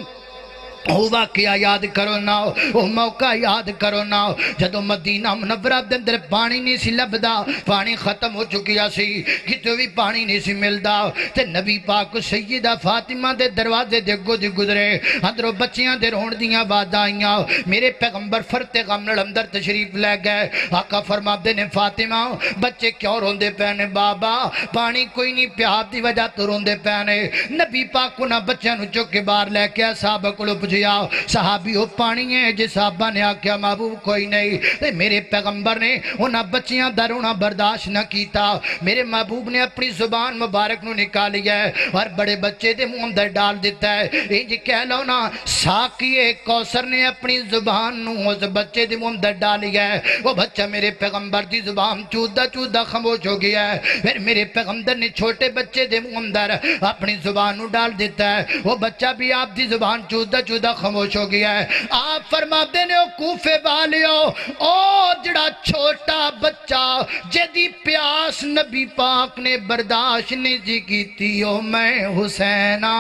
وہ واقعہ یاد کرو نا وہ موقع یاد کرو نا جدو مدینہ منورہ دے اندر پانی نہیں سی لبدا پانی ختم ہو چکیا سی کتوں بھی پانی نہیں سی ملدا تے نبی پاک سیدہ فاطمہ دے دروازے دے دی گزرے اندروں بچیاں دے رون دیاں آوازاں آئیاں میرے پیغمبر فرتے غم نال اندر تشریف لے گئے آقا فرماتے نے فاطمہ بچے کیوں روندے پینے بابا پانی کوئی نہیں پیاب دی وجہ تو روندے پینے نبی پاک انہاں بچیاں نو چک کے باہر لے کے صحابہ کو پوچھیا صحابی ہو پانی ہے جس صحابہ نے آکیا محبوب کوئی نہیں میرے پیغمبر نے انہاں بچیاں دا رونا برداشت نہ کیتا میرے محبوب نے اپنی زبان مبارک نو نکالی ہے اور بڑے بچے دے منہ اندر ڈال دیتا ہے انج کہہ لو نا ساقی کوثر نے اپنی زبان نو اس بچے دے منہ اندر ڈالی ہے وہ بچہ میرے پیغمبر دی زبان چودہ خاموش ہو گیا ہے پھر میرے پیغمبر نے چھوٹے بچے دے منہ اندر اپنی زبان نو ڈال دیتا ہے وہ بچہ بھی آپ دی زبان چودہ خاموش ہو گیا ہے آپ فرماتے نے کوفے والیو او جڑا چھوٹا بچہ جدی پیاس نبی پاک نے برداشت نہیں جی کیتی او میں حسینہ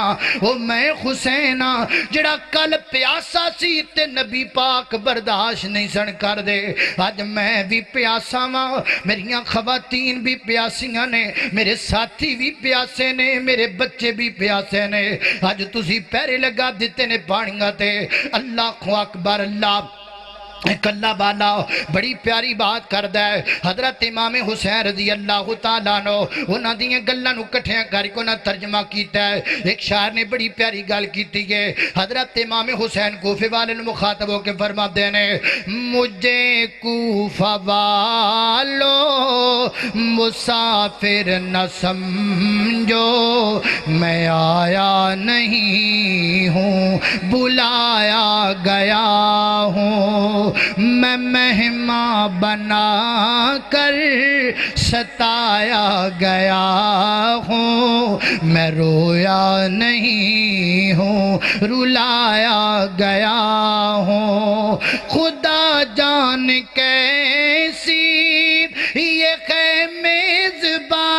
جڑا کل پیاسا سی تے نبی پاک برداشت نہیں سن کر دے آج میں بھی پیاسا ماں میریاں خواتین بھی پیاسیاں نے میرے ساتھی بھی پیاسے نے میرے بچے بھی پیاسے نے آج تسی پیرے لگا دیتے نے پانیاں تے اللہ اکبر اللہ ایک اللہ بالا بڑی پیاری بات کردہ ہے حضرت امام حسین رضی اللہ تعالیٰ نو انہاں دیئے گلہ نو کٹھیاں کر کے انہاں ترجمہ کیتا ہے ایک شاعر نے بڑی پیاری گل کیتی ہے حضرت امام حسین کوفے والے نے مخاطب ہو کے فرما دینے مجھے کوفہ والو مسافر نہ سمجھو میں آیا نہیں ہوں بلایا گیا ہوں میں مہمان بنا کر ستایا گیا ہوں میں رویا نہیں ہوں رلایا گیا ہوں خدا جان کیسی یہ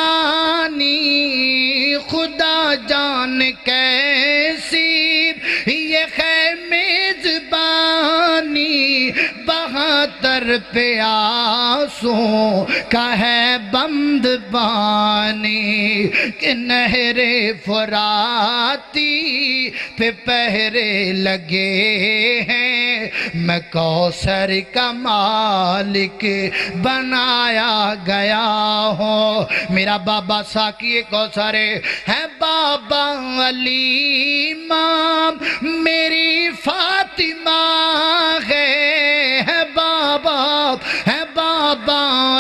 میزبانی خدا جان کیسی یہ میزبانی بہتر پیاسوں کا ہے بند پانی کہ نہر فراتی پہ پہرے لگے ہیں میں کوثر کا مالک بنایا گیا ہوں میرا بابا ساقی کوثر ہے بابا علی امام میری فاطمہ ہے بابا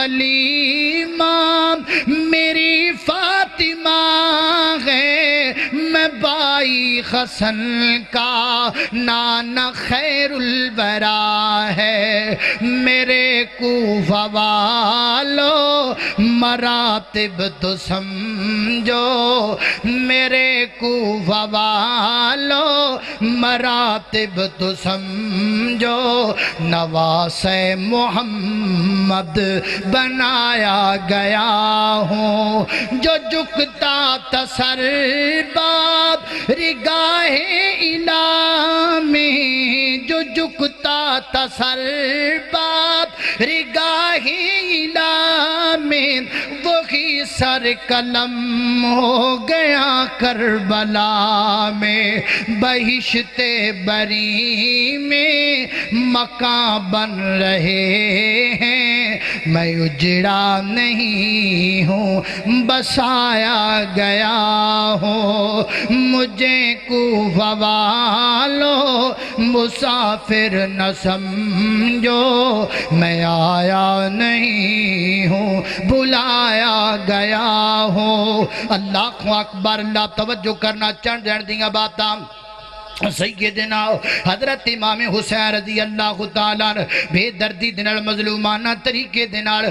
علی امام میری فاطمہ ہے میں بائی حسن کا نانا خیر الورا ہے میرے کوفہ والو مراتب تو سمجھو میرے کوفہ والو مراتب تو سمجھو نواس محمد بنایا گیا ہوں جو جھکتا تھا سر باب رگاہ الہ میں جو جھکتا تھا سر باب رگاہی الہ میں وہی سر قلم ہو گیا کربلا میں بہشت بری میں مکان بن رہے ہیں میں اجڑا نہیں ہوں بسایا گیا ہوں مجھے کوفہ والو مسافر نہ سمجھو میں آیا نہیں ہوں بلایا گیا ہوں اللہ اکبر اللہ توجہ کرنا چڑھ جان دیاں باتاں سیدنا حضرت امام حسین رضی اللہ تعالیٰ بے دردی دنال مظلومانہ طریقے دنال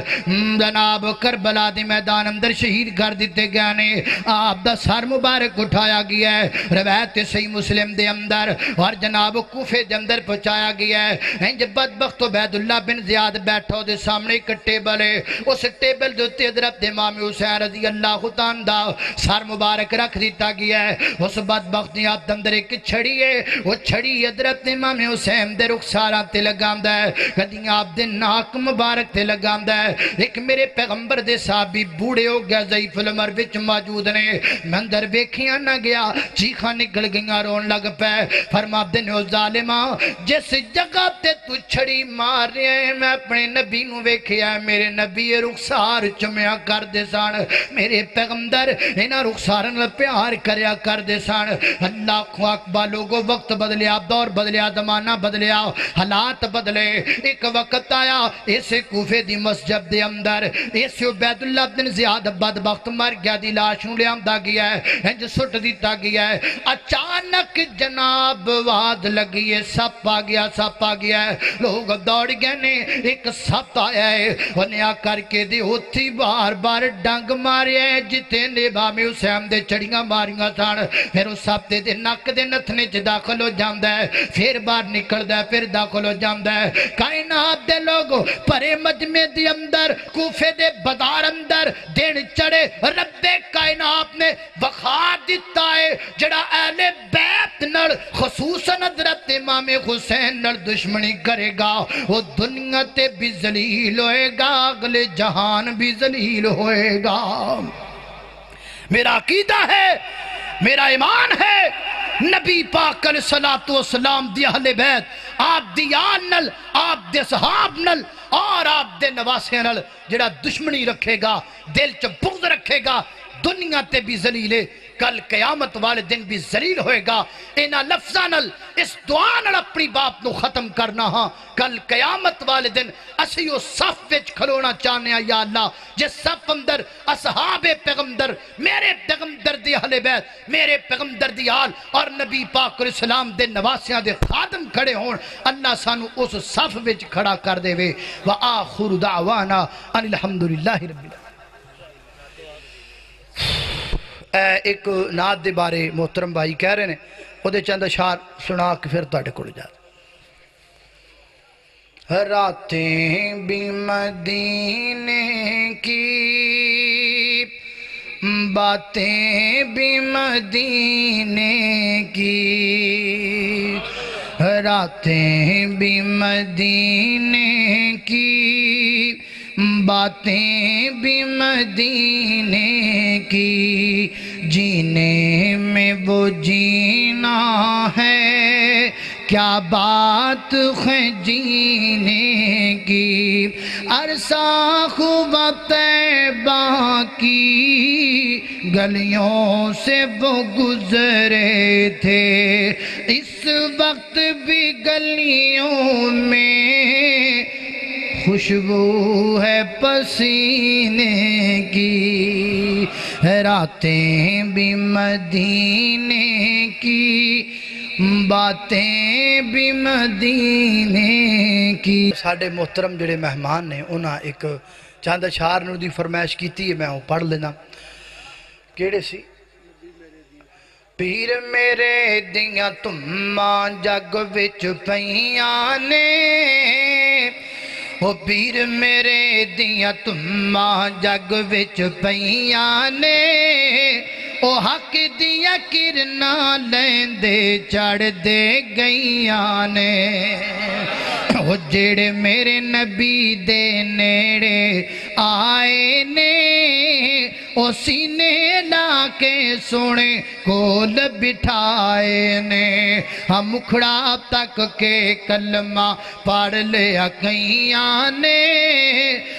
جناب کربلا دی میدان اندر شہید کر دیتے گئے نے آپ دا سر مبارک اٹھایا گیا ہے روایت صحیح مسلم دے اندر اور جناب کوفے دے اندر پہنچایا گیا ہے انج بدبخت عبید اللہ بن زیاد بیٹھو دے سامنے ایک ٹیبل ہے اس ٹیبل دوتے حضرت امام حسین رضی اللہ تعالیٰ دا سر مبارک رکھ دیتا گیا ہے اس بدبخت نے آپ اندر ایک چھڑی وہ چھڑی حضرت امام حسین دے رخساراں تے لگاندہ ہے کدی آپ دے ناک مبارک تے لگاندہ ہے ایک میرے پیغمبر دے صحابی بوڑے ہو گیا ضعیف العمر وچ موجود نے میں اندر ویکھیاں نہ گیا چیخاں نکل گئیاں رون لگ پے فرما دے او ظالماں جس جگہ تے تو چھڑی مار رہے ہیں میں اپنے نبی نو ویکھیا میرے نبی رخسار چمیا کر دے سان میرے پیغمبر انہاں رخساراں نال پیار کریا کر دے سان اللہ کو اکبر لوگوں وقت بدلیا دور بدلیا زمانہ بدلیا حالات بدلے ایک وقت آیا اسے کوفے دی مسجد دے اندر اسے عبید اللہ بن زیاد بدبخت مر گیا دی لاشوں لے آمدہ گیا ہے انج سٹ دیتا گیا ہے اچانک جناب واد لگی ہے سپ آ گیا ہے لوگ دوڑ گئے نے ایک سپ آیا ہے انہیں آ کر کے دی ہوتی بار بار ڈنگ مارے ہیں جتے نے بامِ حسین دے چڑیاں ماریاں سان پھر اس سپ دے نک دے نتھنے چ داخل ہو جاندہ ہے پھر باہر نکل دا ہے پھر داخل ہو جاندہ ہے کائنات دے لوگ پرے مجمع دی اندر کوفے دے بازار اندر دین چڑے رب کائنات نے وقا دیتا ہے جڑا اہل بیت نل خصوصاً حضرت امام حسین نل دشمنی کرے گا وہ دنیا تے بھی ذلیل ہوئے گا اگلے جہان بھی ذلیل ہوئے گا میرا عقیدہ ہے میرا ایمان ہے نبی پاک علیہ السلام دی اہل بیت آپ دی آن نل آپ دے صحاب نل اور آپ دے نواسے نل جڑا دشمنی رکھے گا دل چ بغض رکھے گا دنیا تے بھی ذلیلے کل قیامت والے دن بھی ذلیل ہوئے گا اینا لفظانل اس دعانل اپنی باپ نو ختم کرنا ہاں کل قیامت والے دن اسیو صف وچ کھلونا چاہنے ہیں یا اللہ جس صف اندر اصحاب پیغمبر میرے پیغمبر دی اہل بیت میرے پیغمبر دی آل اور نبی پاک علیہ السلام دے نواسیاں دے خادم کھڑے ہون اللہ سانو اس صف وچ کھڑا کر دے وے وآخر دعوانا ان الحمدللہ رب العالمین ایک نعت دے بارے محترم بھائی کہہ رہے ہیں وہ دے چند اشعار سنا کے پھر تاڑے کھڑ جاتا راتیں بھی مدینے کی باتیں بھی مدینے کی راتیں بھی مدینے کی باتیں بھی مدینے کی جینے میں وہ جینا ہے کیا بات ہے جینے کی عرصہ خوب طیبہ کی گلیوں سے وہ گزرے تھے اس وقت بھی گلیوں میں خوشبو ہے پسینے کی راتیں بھی مدینے کی باتیں بھی مدینے کی ساڑھے محترم جڑے مہمان نے انہاں ایک چاند اشعار نو دی فرمائش کیتی ہے میں ہوں پڑھ لینا کیڑے سی پیر میرے دیاں تماں جگ وچ پیاں نے وہ پیر میرے دیاں تماں جگ وچ پیاں نے او حق دیا کرنا لیندے چڑھ دے گئیاں نے او جڑے میرے نبی دے نیڑے آئے نے او سینے لا کے سونے کول بٹھائے نے ہم مکھڑا تک کے کلمہ پڑھ لیا کئیاں نے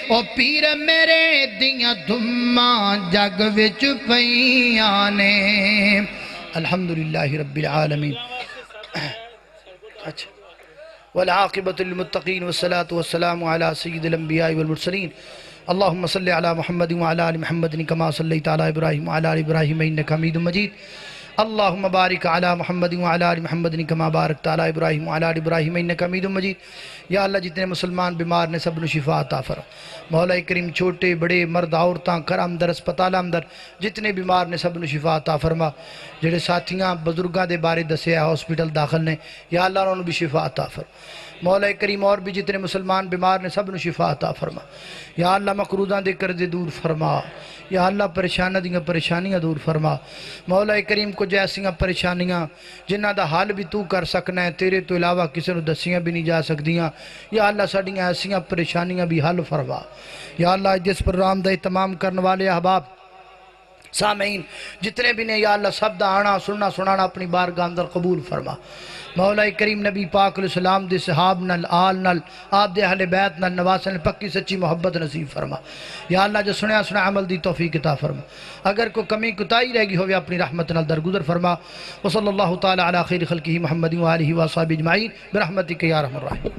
او پیر میرے دیاں دھماں جگ وچ پئیاں نے الحمدللہ رب العالمین اچھا والعاقبۃ للمتقین والصلاة والسلام علی سید الانبیاء والمرسلین اللہم صلی علی محمد وعلی آل محمد کما صلیت علی ابراہیم وعلی آل ابراہیم انک حمید مجید اللہم بارک علی محمد وعلی آل محمد کما بارکت علی ابراہیم وعلی آل ابراہیم انک حمید مجید یا اللہ جتنے مسلمان بیمار نے سب نو شفا عطا فرما مولا کریم چھوٹے بڑے مرد عورتاں گھر اندر اسپتال اندر جتنے بیمار نے سب نو شفا عطا فرما جڑے ساتھیاں بزرگاں دے بارے دسیا ہاسپٹل داخل نے یا اللہ انہوں بھی شفا عطا فرما مولا کریم اور بھی جتنے مسلمان بیمار نے سب نو شفا عطا فرما یا اللہ مقروضاں دے قرضے دور فرما یا اللہ پریشانیاں دور فرما مولا کریم کو جیسیاں پریشانیاں جنہ دا حال بھی تو کر سکنا ہے تیرے تو علاوہ کسی نو دسیاں بھی نہیں جا سکدیاں یا اللہ ساڑیاں ایسیاں پریشانیاں بھی حل فرما یا اللہ جس پروگرام دا اہتمام کرنے والے احباب سامعین جتنے بھی نے یا اللہ سب دا آنا سننا سنانا اپنی بارگاہ اندر قبول فرما مولا کریم نبی پاک علیہ السلام دے صحاب نل آل نل آپ دے اہل بیت نل نواسن پکی سچی محبت نصیب فرما یا اللہ جو سنیا عمل دی توفیق عطا فرما اگر کوئی کمی کوتاہی رہ گئی ہوئے اپنی رحمت نل درگزر فرما وصلی اللہ تعالی علی خیر خلقہ محمد و آلہ و صحابہ اجمعین برحمتک یا ارحم الراحمین